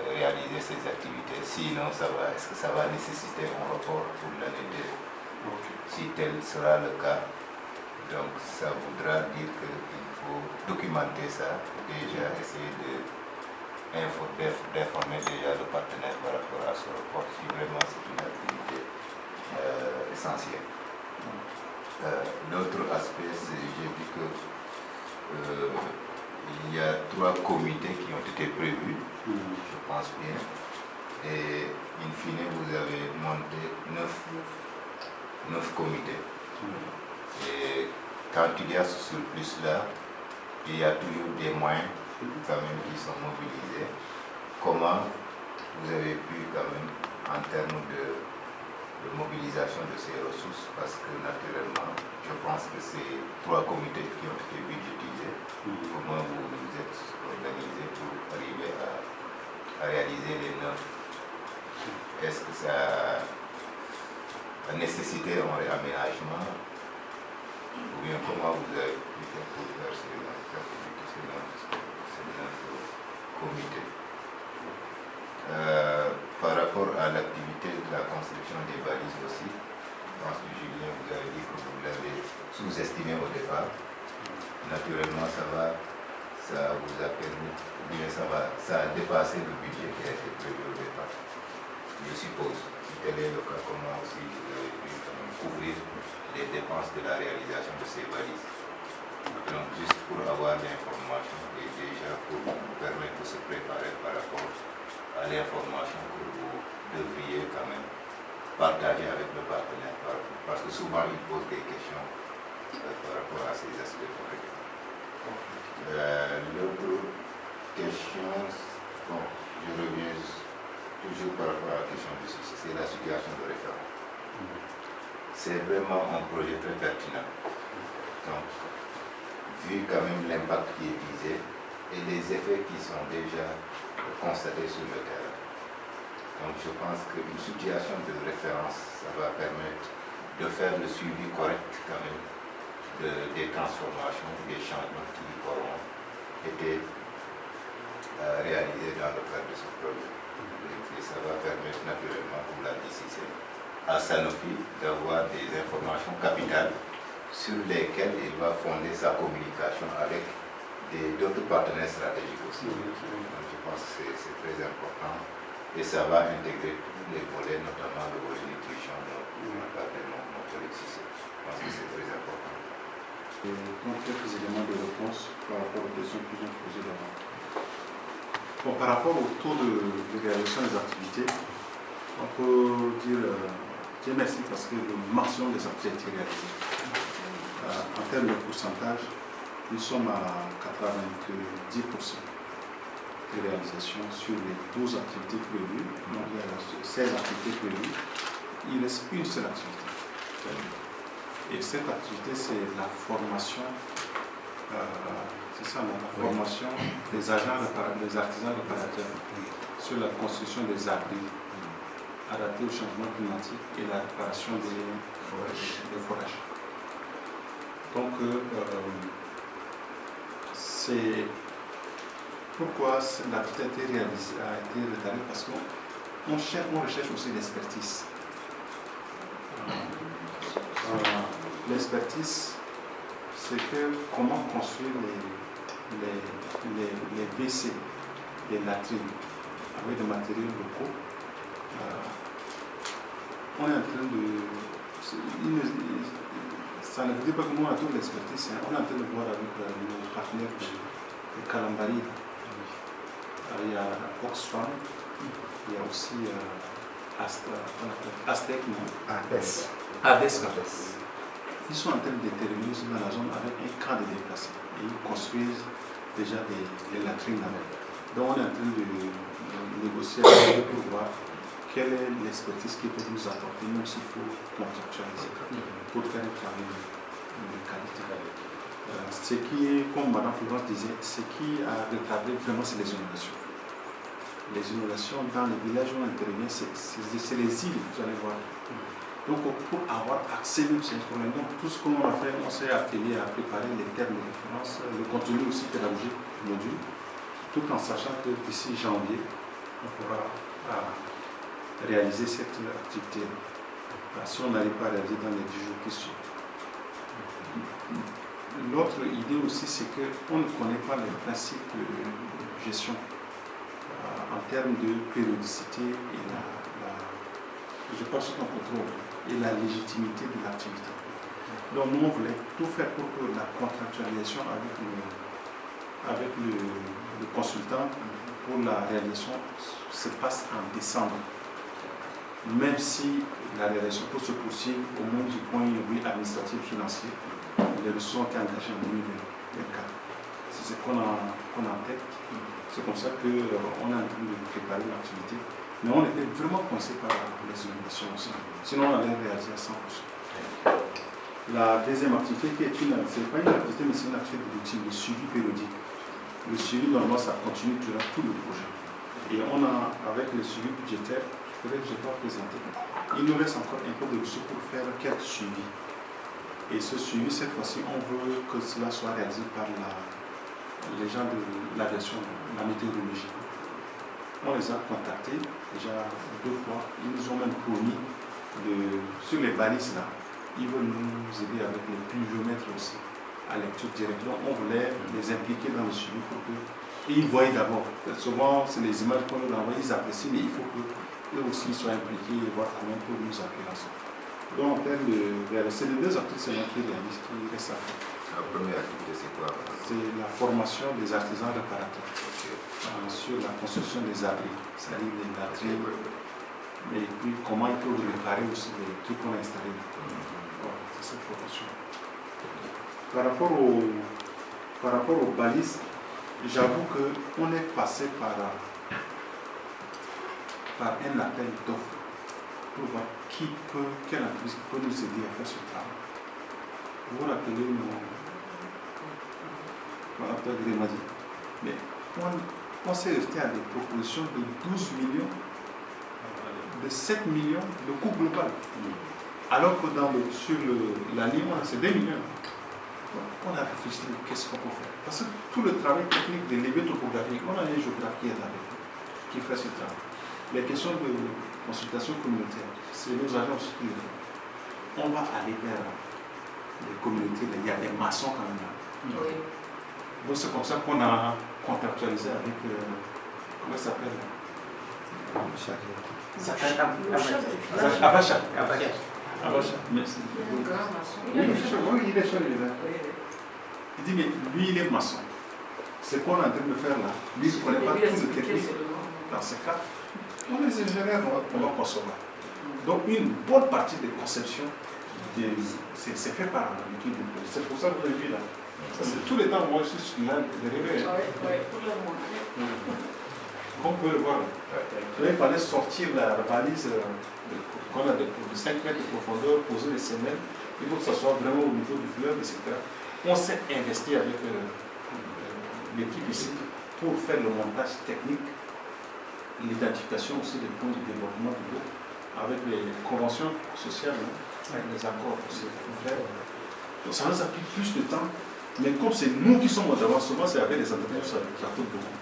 réaliser ces activités. Sinon, est-ce que ça va nécessiter un report pour l'année 2? Si tel sera le cas, donc ça voudra dire qu'il faut documenter ça, déjà essayer d'informer déjà le partenaire par rapport à ce report, si vraiment c'est une activité essentielle. L'autre aspect, c'est, j'ai dit que il y a 3 comités qui ont été prévus, je pense bien, et in fine vous avez monté 9 comités. Et quand il y a ce surplus-là, il y a toujours des moyens quand même qui sont mobilisés. Comment vous avez pu quand même, en termes de mobilisation de ces ressources, parce que naturellement, je pense que c'est 3 comités qui ont été budgétisés. Comment vous vous êtes organisé pour arriver à réaliser les 9? Est-ce que ça a nécessité un réaménagement? Ou bien comment vous avez pu faire pour faire ces 9 comités? Par rapport à l'activité de la construction des balises aussi, je pense que Julien vous avez dit que vous l'avez sous-estimé au départ. Naturellement, ça vous a permis, ou bien ça a dépassé le budget qui a été prévu au départ. Je suppose, si tel est le cas, comment aussi vous avez pu couvrir les dépenses de la réalisation de ces balises. Donc, juste pour avoir l'information et déjà pour vous permettre de se préparer par rapport à l'information que vous devriez quand même partager avec le partenaire, parce que souvent il pose des questions par rapport à ces aspects. L'autre question, bon, je reviens toujours par rapport à la question du succès, c'est la situation de référence. C'est vraiment un projet très pertinent. Donc, vu quand même l'impact qui est visé et les effets qui sont déjà constatés sur le terrain. Donc je pense qu'une situation de référence, ça va permettre de faire le suivi correct quand même des transformations, des changements qui auront été réalisés dans le cadre de ce projet. Et ça va permettre naturellement, comme l'a dit Cissé, à Sanofi d'avoir des informations capitales sur lesquelles il va fonder sa communication avec d'autres partenaires stratégiques aussi. Donc je pense que c'est très important et ça va intégrer tous les volets, notamment le volet nutrition dont on a parlé mon collègue Cissé. Je pense que c'est très important. Donc quelques éléments de réponse par rapport aux questions qui ont posées d'avant. Bon, par rapport au taux de réalisation des activités, on peut dire Dieu merci parce que le maximum des activités a été réalisé. En termes de pourcentage, nous sommes à 90% de réalisation sur les 12 activités prévues. Donc il y a 16 activités prévues. Il reste une seule activité. Et cette activité, c'est la formation, formation des agents, des artisans réparateurs sur la construction des abris adaptés au changement climatique et la réparation des forages. Donc, c'est pourquoi l'activité a été retardée, parce qu'on recherche aussi l'expertise. L'expertise, c'est que comment construire les WC, les latrines, avec des matériaux locaux. On est en train de... Ça ne veut dire pas que nous on a toute l'expertise, on est en train de voir avec nos partenaires de Calambari. Il y a Oxfam, il y a aussi Aztec, ADES. Ils sont en train de déterminer dans la zone avec un camp de déplacement. Et ils construisent déjà des latrines là-bas. Donc on est en train de négocier avec eux pour voir quelle est l'expertise qu'ils peuvent nous apporter, même s'il faut contractualiser pour faire un travail de qualité. Ce qui, comme Mme Florence disait, ce qui a retardé vraiment, c'est les inondations. Les inondations dans les villages où on intervient, c'est les îles, vous allez voir. Donc pour avoir accès à ces instruments, tout ce qu'on a fait, on s'est attelé à préparer les termes de référence, le contenu aussi pédagogique du module, tout en sachant que d'ici janvier, on pourra réaliser cette activité. Si on n'arrive pas à réaliser dans les 10 jours qui suivent. L'autre idée aussi, c'est qu'on ne connaît pas les principes de gestion en termes de périodicité et je pense qu'on contrôle et la légitimité de l'activité. Donc nous, on voulait tout faire pour que la contractualisation avec le consultant pour la réalisation se passe en décembre. Même si la réalisation peut se poursuivre au moins du point de vue administratif financier, les ressources ont été engagées en 2024. C'est ce qu'on a en tête. C'est comme ça qu'on est en train de préparer l'activité. Mais on était vraiment coincé par les inondations aussi. Sinon, on allait réaliser à 100%. La deuxième activité, qui est c'est pas une activité, mais c'est une activité de routine, le suivi périodique. Le suivi, normalement, ça continue durant tout le projet. Et on a, avec le suivi budgétaire, peut-être que je dois présenter, il nous reste encore un peu de ressources pour faire quelques suivis. Et ce suivi, cette fois-ci, on veut que cela soit réalisé par les gens de l'aviation, la météorologie. On les a contactés déjà 2 fois. Ils nous ont même promis, sur les balises là, ils veulent nous aider avec les pluviomètres aussi, à lecture directe. Donc on voulait les impliquer dans le suivi pour que. Et ils voient d'abord. Souvent, c'est les images qu'on leur envoie, ils apprécient, mais il faut qu'eux aussi soient impliqués et voir comment ils peuvent nous appeler ensemble. Donc en termes de. C'est les 2 activités qui réalisent, qui restent à faire. La première activité, c'est quoi? C'est la formation des artisans réparateurs sur la construction des abris, c'est-à-dire des latrines, et puis comment ils peuvent réparer aussi les trucs qu'on a installés. Voilà, c'est cette formation. Par rapport aux balises, j'avoue qu'on est passé par un appel d'offres pour voir quelle entreprise peut nous aider à faire ce travail. Vous vous rappelez mon appel Grémadi. Mais on s'est resté à des propositions de 12 millions, de 7 millions de coût global. Alors que sur la ligne, c'est 2 millions. Donc, on a réfléchi, qu'est-ce qu'on peut faire? Parce que tout le travail technique de l'élevé topographique, on a les géographes qui est avec qui fait ce travail. Les questions de consultation communautaire, c'est nos agents qui le font. On va aller vers les communautés, il y a des maçons quand même là. Oui. Donc c'est comme ça qu'on a contractualisé avec, comment ça s'appelle? Abacha. Merci. Oui, il est chaud, il dit, mais lui, il est maçon. Ce qu'on est en train de faire là, lui, il ne connaît pas tout le technique. Dans ce cas, on les ingénieurs, on va concevoir. Donc, une bonne partie des conceptions, c'est fait par l'équipe de projet. C'est pour ça que vous avez vu là. Ça, c'est tout le temps, moi, je suis là, de rêver. Oui, pour le montrer. On peut le voir. Là, il fallait sortir la valise qu'on a de 5 mètres de profondeur, poser les semelles. Il faut que ça soit vraiment au niveau du fleuve, etc. On s'est investi avec l'équipe ici pour faire le montage technique, l'identification aussi des points de développement de l'eau, avec les conventions sociales, avec les accords aussi. Donc ça nous a pris plus de temps, mais comme c'est nous qui sommes en avance, souvent c'est avec les entreprises, ça coûte beaucoup.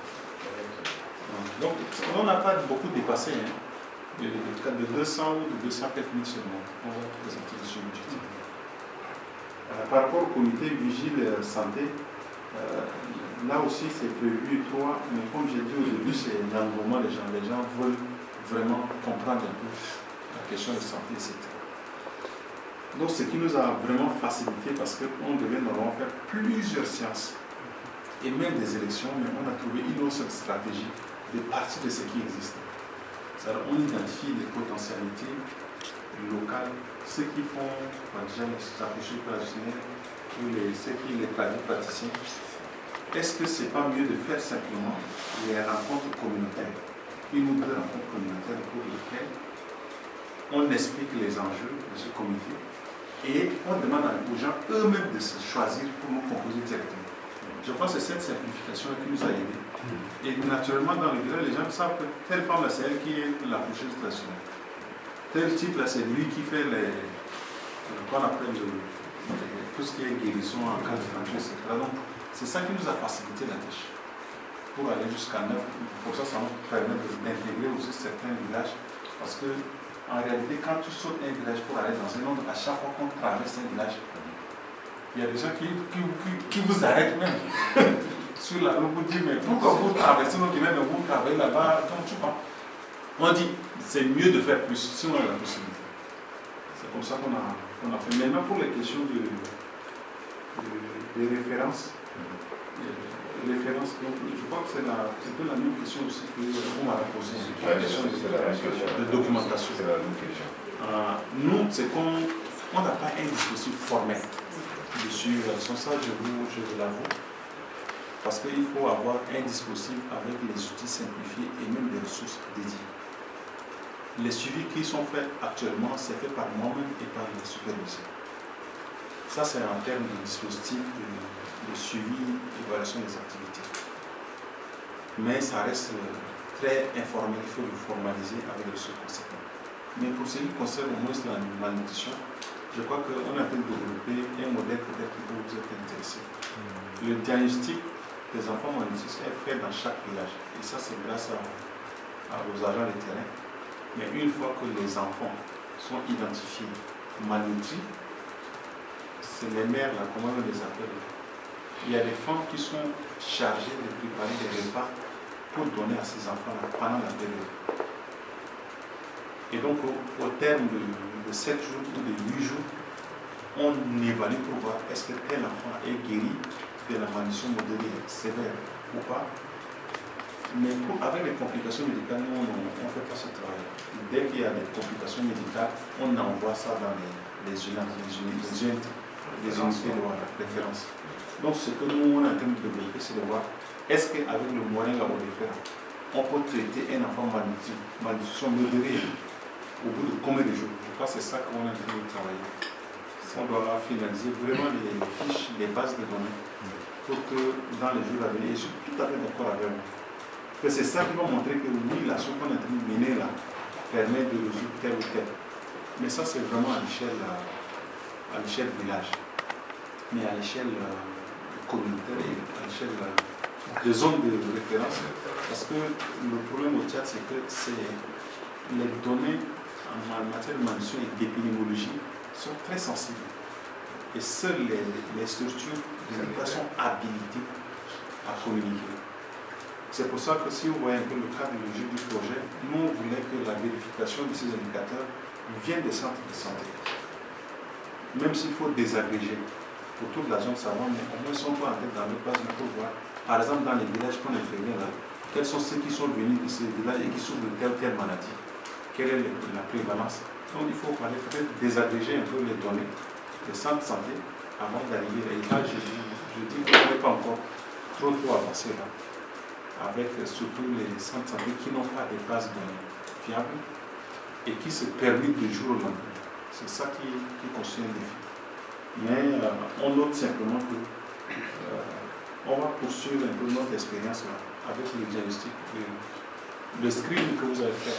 Donc on n'a pas beaucoup dépassé, de 200 ou de 200 000 seulement. On va présenter le sujet. Par rapport au comité vigile santé, là aussi c'est prévu 3, mais comme j'ai dit au début, c'est l'engouement des gens. Les gens veulent vraiment comprendre un peu la question de santé, etc. Donc ce qui nous a vraiment facilité parce qu'on devait normalement faire plusieurs séances et même des élections, mais on a trouvé une autre stratégie de partir de ce qui existe. C'est-à-dire on identifie les potentialités locales, ceux qui font déjà les stratégies opérationnelles ou ceux qui les praticiens. Est-ce que ce n'est pas mieux de faire simplement les rencontres communautaires, une ou deux rencontres communautaires pour lesquelles on explique les enjeux de ce comité et on demande aux gens eux-mêmes de se choisir pour nous composer directement. Je pense que c'est cette simplification qui nous a aidés. Et naturellement, dans le village, les gens savent que telle femme, c'est elle qui est la coucheuse traditionnelle. Tel type, là, c'est lui qui fait qu'on appelle tout ce qui est guérison en cas de fracture, etc. Donc, c'est ça qui nous a facilité la tâche. pour aller jusqu'à 9. Pour ça, ça nous permet d'intégrer aussi certains villages. Parce que, en réalité, quand tu sautes un village pour aller dans un autre, à chaque fois qu'on traverse un village, il y a des gens qui vous arrêtent même sur la route pour dire mais pourquoi vous traversez nos Guinéens, vous travaillez là-bas, donc tu vois. On dit c'est mieux de faire plus si on a la possibilité. C'est comme ça qu'on a fait. Maintenant pour les questions de référence, donc, je crois que c'est un peu la même question aussi qu'on m'a posée. La question de documentation. Nous, c'est qu'on n'a pas un dispositif formel de surveillance. Ça, je vous l'avoue. Parce qu'il faut avoir un dispositif avec les outils simplifiés et même des ressources dédiées. Les suivis qui sont faits actuellement, c'est fait par moi-même et par les superviseurs. Ça, c'est en termes de dispositif de suivi et évaluation des activités. Mais ça reste très informel, il faut le formaliser avec les ressources conséquentes. Mais pour ce qui concerne au moins la malnutrition, je crois qu'on est en train de développer un modèle peut-être qui peut vous être intéressé. Le diagnostic des enfants malnutris est fait dans chaque village. Et ça, c'est grâce aux agents de terrain. Mais une fois que les enfants sont identifiés malnutris, c'est les mères, là, comment on les appelle. Il y a des femmes qui sont chargées de préparer des repas pour donner à ces enfants-là pendant la période. Et donc, au terme de 7 jours ou de 8 jours, on évalue pour voir est-ce que tel enfant est guéri de la malnutrition modérée sévère ou pas. Mais avec les complications médicales, nous, on ne fait pas ce travail. Dès qu'il y a des complications médicales, on envoie ça dans les unités de référence. Donc, ce que nous, on est en train de développer, c'est de voir est-ce qu'avec le moyen laborieux, on peut traiter un enfant malnutrition modérée au bout de combien de jours? Je crois que c'est ça qu'on est en train de travailler. On doit finaliser vraiment les fiches, les bases de données pour que dans les jours à venir, et je suis tout à fait d'accord avec vous, que c'est ça qui va montrer que oui, l'action qu'on est en train de mener là permet de résoudre tel ou tel. Mais ça, c'est vraiment à l'échelle village. Mais à l'échelle communautaire et à l'échelle de zone de référence. Parce que le problème au Tchad, c'est que les données en matière de malnutrition et d'épidémiologie sont très sensibles. Et seules les structures de l'État sont habilitées à communiquer. C'est pour ça que si vous voyez un peu le cadre logique du projet, nous on voulait que la vérification de ces indicateurs vienne des centres de santé. Même s'il faut désagréger pour toute la zone savante, mais au moins si on peut entrer dans le place, on peut voir, par exemple dans les villages qu'on intervient là, quels sont ceux qui sont venus de ces villages et qui souffrent de telle ou telle maladie. Quelle est la prévalence? Donc il faut peut-être désagréger un peu les données des centres de santé avant d'arriver. Et là, je dis qu'on n'est pas encore trop avancé là, avec surtout les centres de santé qui n'ont pas des bases de données fiables et qui se permettent de jour au lendemain. C'est ça qui constitue un défi. Mais on note simplement que on va poursuivre un peu notre expérience là, avec le diagnostic, le screening que vous avez fait.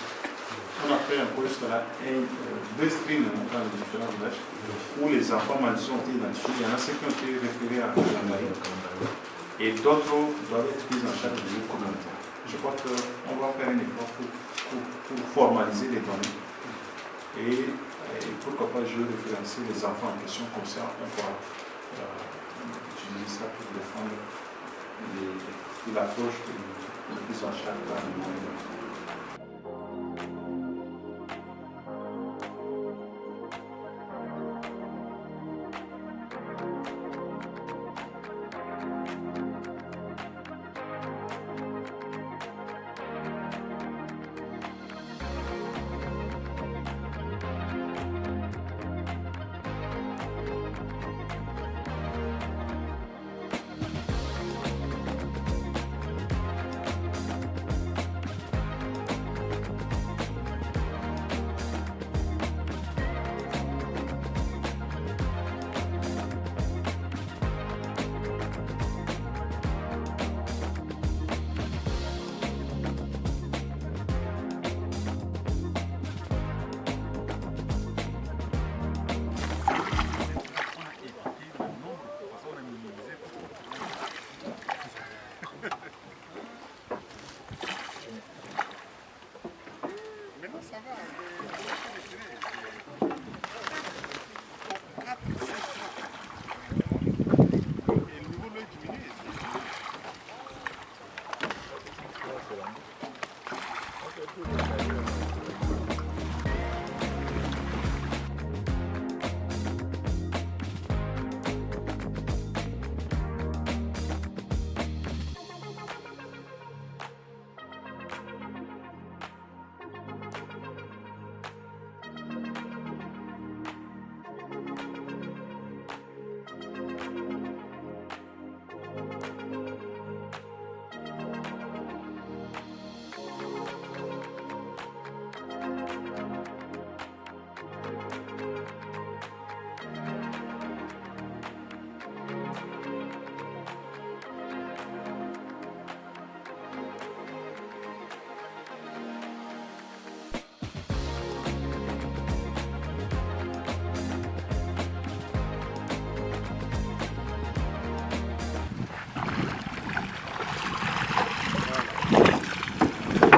On a fait un peu jusqu'à là, 2 screens dans les différents villages où les enfants malnutris ont été identifiés. Il y en a ceux qui ont été référés à la marine et d'autres doivent être pris en charge de niveau communautaire. Je crois qu'on va faire un effort pour formaliser les données et pourquoi pas je référencer les enfants en question, comme ça on pourra utiliser ça pour défendre l'approche de prise en charge dans le monde.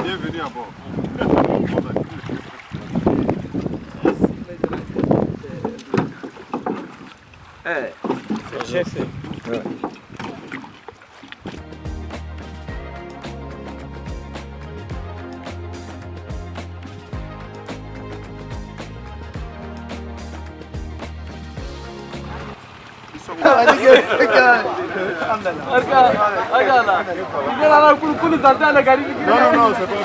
Bienvenue à bord. C'est le chef. Non, c'est pas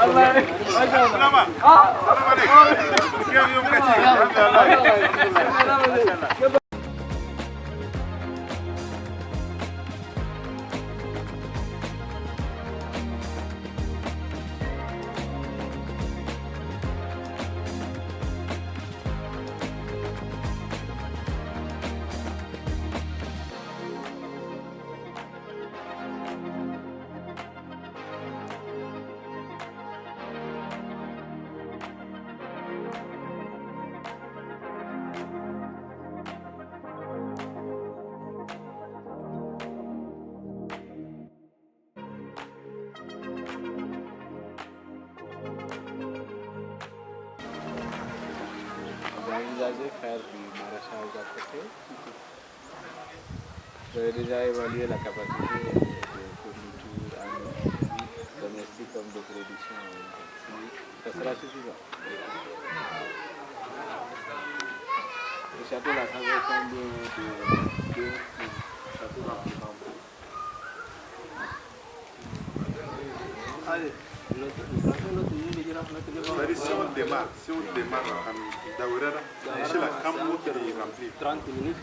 envisagé faire du maraîchage à côté. J'avais déjà évalué la capacité de fourniture en domestique comme de production. Ça sera suffisant. Le château là, ça va combien de château là? Allez. Si on démarre à Daourera, chez la Cambo qui est remplie. 30 minutes.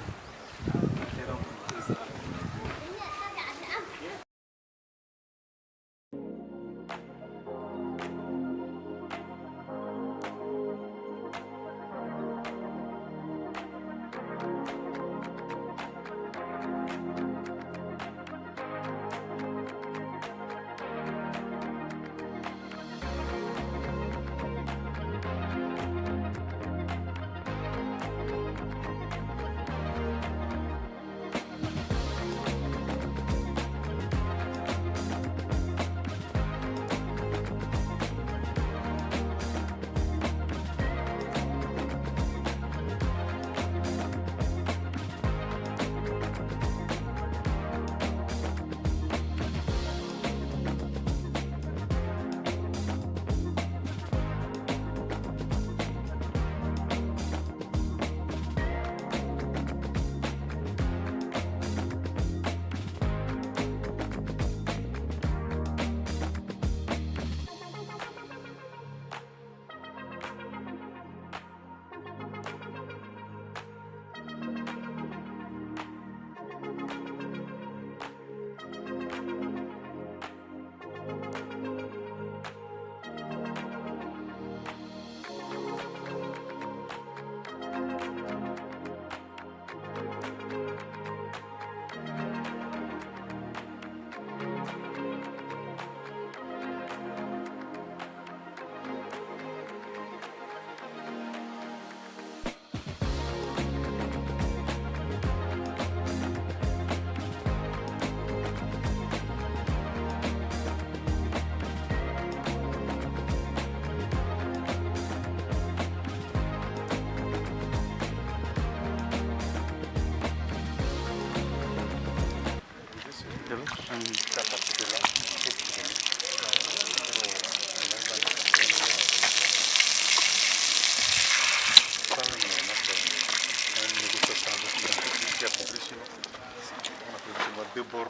forme.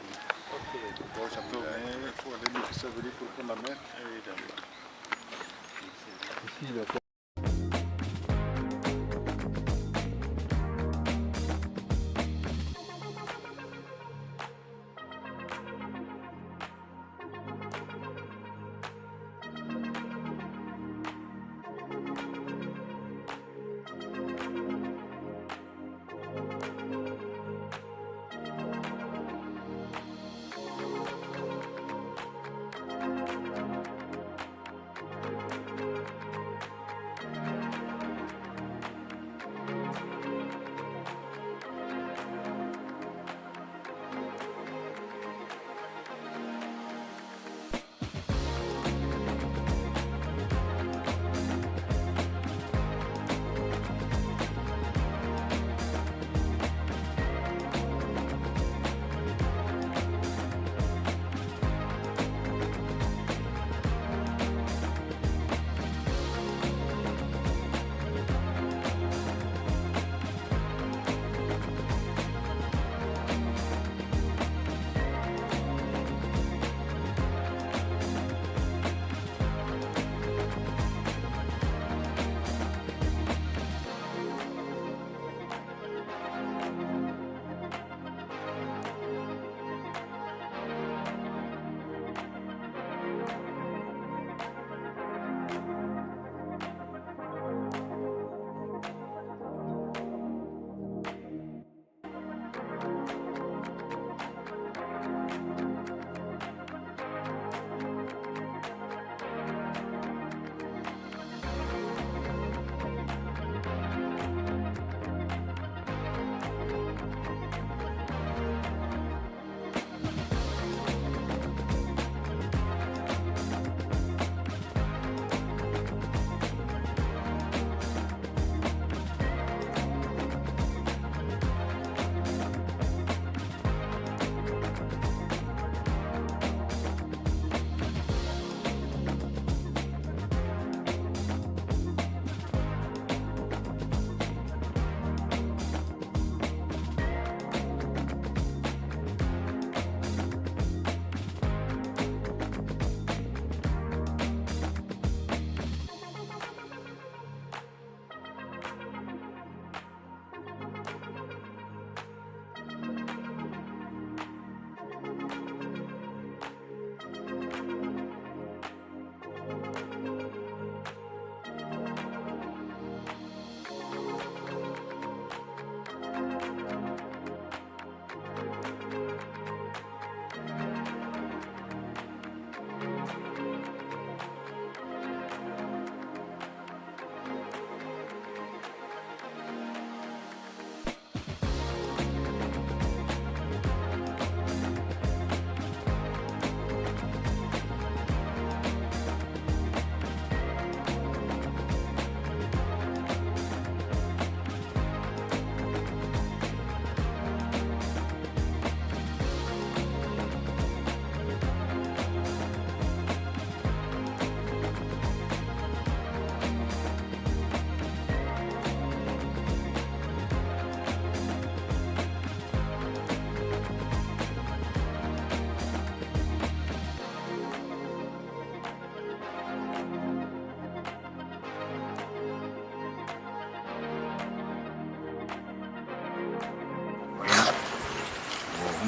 Donc ça peut venir, il faut aller ça veut dire pour prendre la mer. Ici, la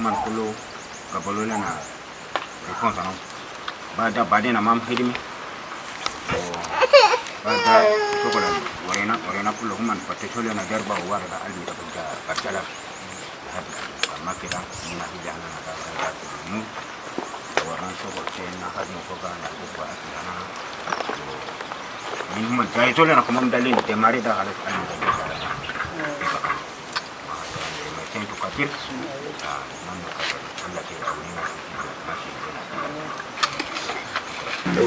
man kulo kabalo na response no bada badena mam hidimi bada chokola warena kulo man patechole na darba warada almi da barkala makira ina hijana na da mu waran choko tena hadno soga na kwa ana min man jai chole na komam dalin te mari da halat almi da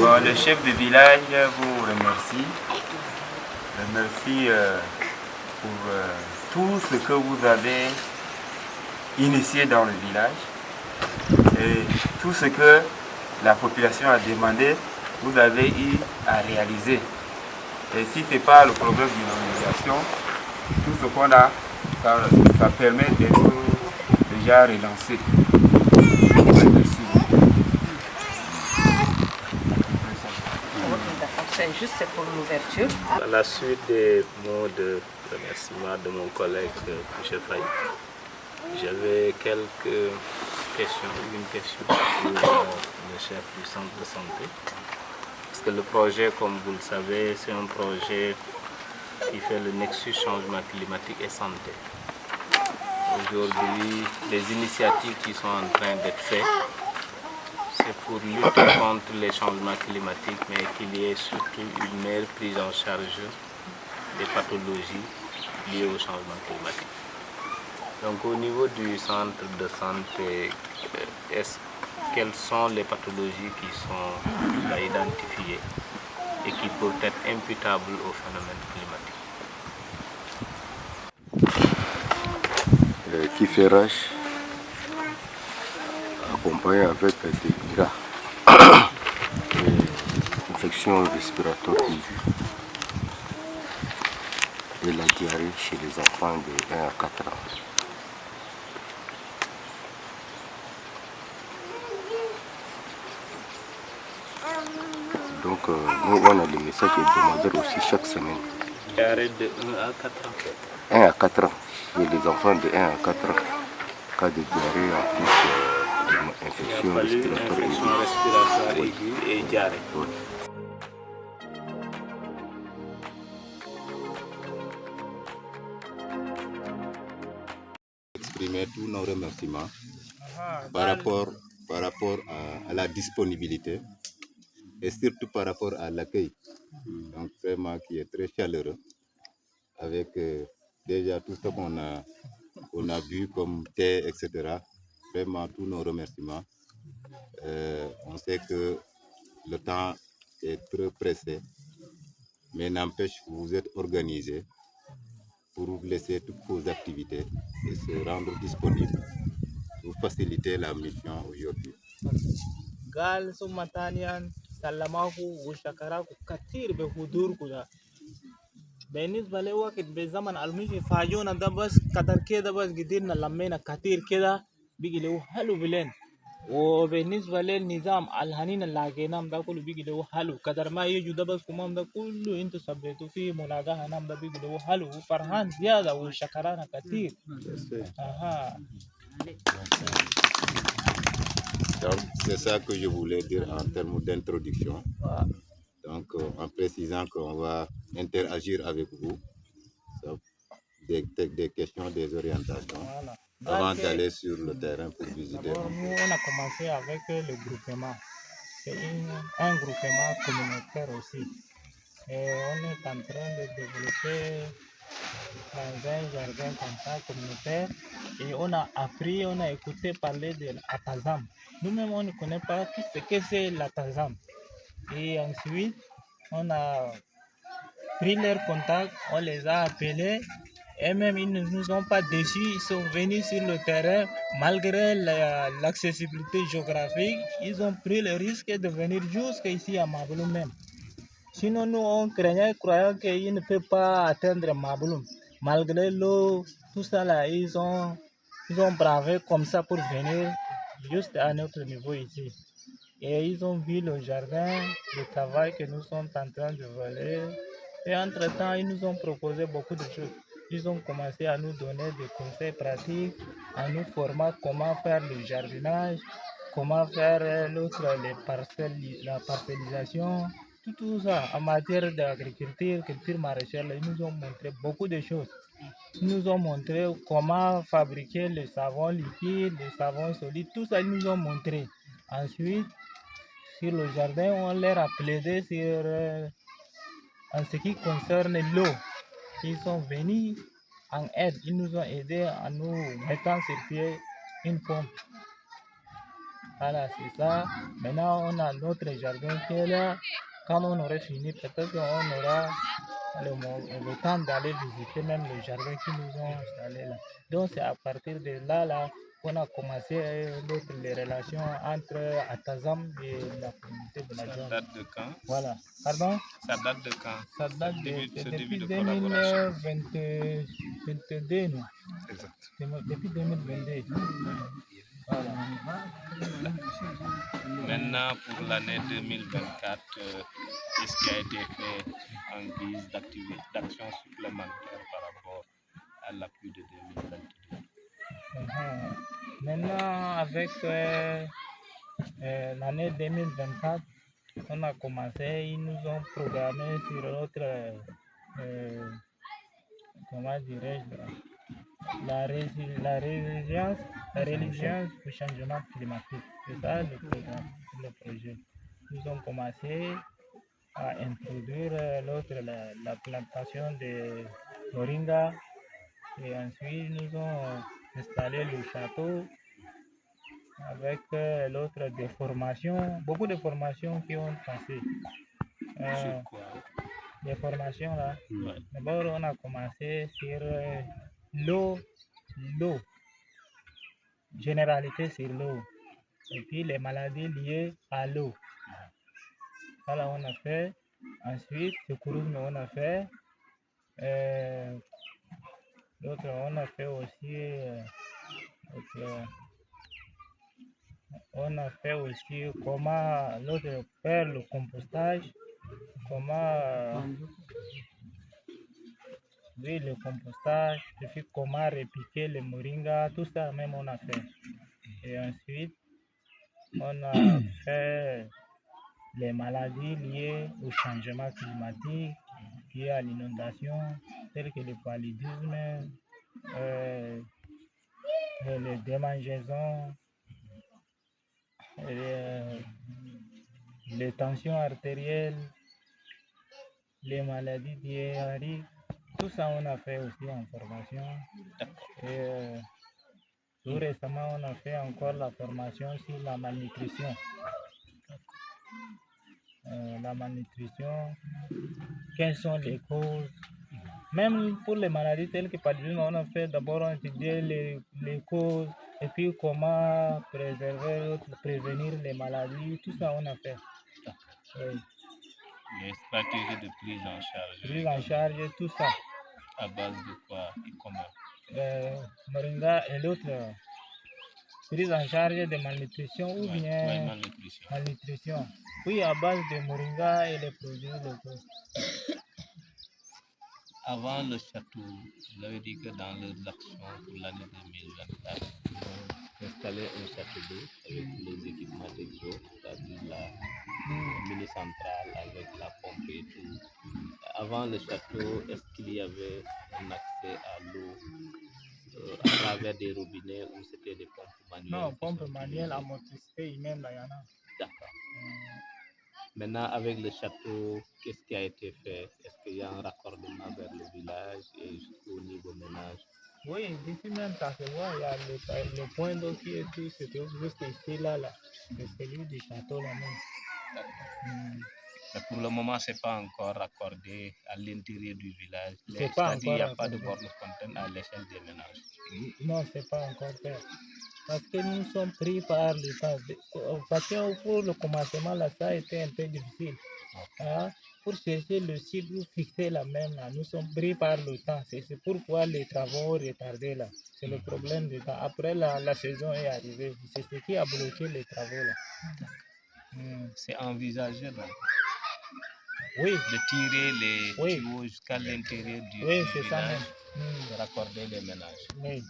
Bon, le chef de village vous remercie. Remercie pour tout ce que vous avez initié dans le village et tout ce que la population a demandé, vous avez eu à réaliser. Et si ce n'est pas le problème d'une organisation, tout ce qu'on a, ça permet de nous déjà relancer. juste c'est pour l'ouverture. À la suite des mots de remerciement de mon collègue M. Faye, j'avais quelques questions, une question pour le chef du centre de santé. Parce que le projet, comme vous le savez, c'est un projet qui fait le nexus changement climatique et santé. Aujourd'hui, les initiatives qui sont en train d'être faites, c'est pour lutter contre les changements climatiques, mais qu'il y ait surtout une meilleure prise en charge des pathologies liées au changement climatique. Donc au niveau du centre de santé, quelles sont les pathologies qui sont identifiées et qui peuvent être imputables au phénomène climatique? Kiférage accompagné avec des IRA, infection respiratoire aiguë et la diarrhée chez les enfants de 1 à 4 ans. Donc nous on a des messages hebdomadaires aussi chaque semaine. Diarrhée de 1 à 4 ans. 1 à 4 ans. Et les enfants de 1 à 4 ans. Cas de diarrhée en plus d'infection respiratoire aiguë et diarrhée. Oui. Exprimer tous nos remerciements par rapport à la disponibilité et surtout par rapport à l'accueil. Donc vraiment qui est très chaleureux avec déjà tout ce qu'on a vu comme thé, etc. Vraiment tous nos remerciements. On sait que le temps est très pressé, mais n'empêche que vous êtes organisés pour laisser toutes vos activités et se rendre disponibles pour faciliter la mission aujourd'hui. Gal sumatanian salamaku ushakaraku katir be hudur kuda بالنسبة لي وقت بزمن المشي فاجونا ده بس قدر كده بس قدرنا لمينا كتير كده بيجي له حلو بلين وبالنسبة للنظام الهنين اللي لقيناه ده كله بيجي له حلو قدر ما يجوا ده بس كمان ده كله انتوا سبيتوا فيه ملاقاها نام ده بيجي له حلو وفرحان زيادة وشكرانا كتير. Donc c'est ça que je voulais dire en termes d'introduction. Donc en précisant qu'on va interagir avec vous, des questions, des orientations, avant d'aller sur le terrain pour visiter. Nous, on a commencé avec le groupement. C'est un groupement communautaire aussi. Et on est en train de développer dans un jardin comme ça, communautaire. Et on a appris, on a écouté parler de l'Atazam. Nous-mêmes, on ne connaît pas ce que c'est l'Atazam. Et ensuite, on a pris leur contact, on les a appelés. Et même ils ne nous ont pas déçus, ils sont venus sur le terrain, malgré l'accessibilité géographique, ils ont pris le risque de venir jusqu'ici à Mabouloum même. Sinon nous on craignait, croyant qu'ils ne peuvent pas atteindre Mabouloum. Malgré l'eau, tout ça là, ils ont bravé comme ça pour venir juste à notre niveau ici. Et ils ont vu le jardin, le travail que nous sommes en train de voler. Et entre-temps, ils nous ont proposé beaucoup de choses. Ils ont commencé à nous donner des conseils pratiques, à nous former comment faire le jardinage, comment faire la parcellisation, tout ça en matière d'agriculture, culture maraîchère. Ils nous ont montré beaucoup de choses. Ils nous ont montré comment fabriquer le savon liquide, le savon solide, tout ça ils nous ont montré. Ensuite, sur le jardin, on leur a plaidé sur en ce qui concerne l'eau. Ils sont venus en aide, ils nous ont aidés en nous mettant sur pied une pompe. Voilà, c'est ça. Maintenant, on a notre jardin qui est là. Quand on aurait fini, peut-être qu'on aura le temps d'aller visiter même le jardin qui nous ont installé là. Donc, c'est à partir de là qu'on a commencé les relations entre Atazam et la communauté de la zone. Ça date de quand? Voilà. Pardon? Ça date de quand? Ça date depuis 2022, nous. Exact. Depuis 2022. Maintenant, pour l'année 2024, qu'est-ce qui a été fait en guise d'action supplémentaire par rapport à l'appui de 2022? Maintenant, avec l'année 2024, on a commencé, ils nous ont programmé sur notre, comment dirais-je, la résilience au changement climatique. C'est ça le programme, le projet. Nous avons commencé à introduire la plantation de moringa et ensuite nous avons installé le château avec l'autre des formations, beaucoup de formations qui ont passé. Sur quoi? Les formations là. Ouais. D'abord on a commencé sur l'eau, généralité sur l'eau, et puis les maladies liées à l'eau. Voilà, on a fait. Ensuite, secourisme, on a fait. D'autres, on a fait aussi. On a fait aussi comment l'autre faire le compostage, comment. Oui, le compostage, et puis comment répliquer les moringas, tout ça même on a fait. Et ensuite, on a fait les maladies liées au changement climatique, liées à l'inondation, telles que le paludisme, les démangeaisons, les tensions artérielles, les maladies diarrhéiques. Tout ça, on a fait aussi en formation. Et tout récemment, on a fait encore la formation sur la malnutrition. La malnutrition, quelles sont les causes. Même pour les maladies telles que paludisme, on a fait d'abord étudier les causes et puis comment prévenir les maladies. Tout ça, on a fait. Oui. Les stratégies de prise en charge. Prise en charge, tout ça. À base de quoi et comment? Moringa et l'autre. Prise en charge de malnutrition ou bien malnutrition. Oui, à base de moringa et les produits locaux. Avant le château, vous avez dit que dans leurs actions pour l'année 2024, ils ont installé un château d'eau avec les équipements d'exo, c'est-à-dire la mini-centrale avec la pompe et tout. Avant le château, est-ce qu'il y avait un accès à l'eau à travers des robinets ou c'était des pompes manuelles? Non, pompes manuelles à motricité humaine, là, il y en a. D'accord. Maintenant, avec le château, qu'est-ce qui a été fait? Est-ce qu'il y a un raccordement vers le village et jusqu'au niveau ménage? Oui, d'ici même, ça se voit, il y a le point d'eau qui est juste ici, là. C'est celui du château, là même. Mais pour le moment, ce n'est pas encore raccordé à l'intérieur du village. C'est-à-dire qu'il n'y a pas de borne fontaine à l'échelle des ménages. Non, ce n'est pas encore fait. Parce que nous sommes pris par le temps. Parce que pour le commencement, là, ça a été un peu difficile. Hein? Pour chercher le site ou fixer la même, là, nous sommes pris par le temps. C'est pourquoi les travaux ont retardé là. C'est le problème du temps. Après, la saison est arrivée. C'est ce qui a bloqué les travaux là. C'est envisagé là. Oui. De tirer les tuyaux jusqu'à l'intérieur du village, c'est ça même. De raccorder les ménages. Oui.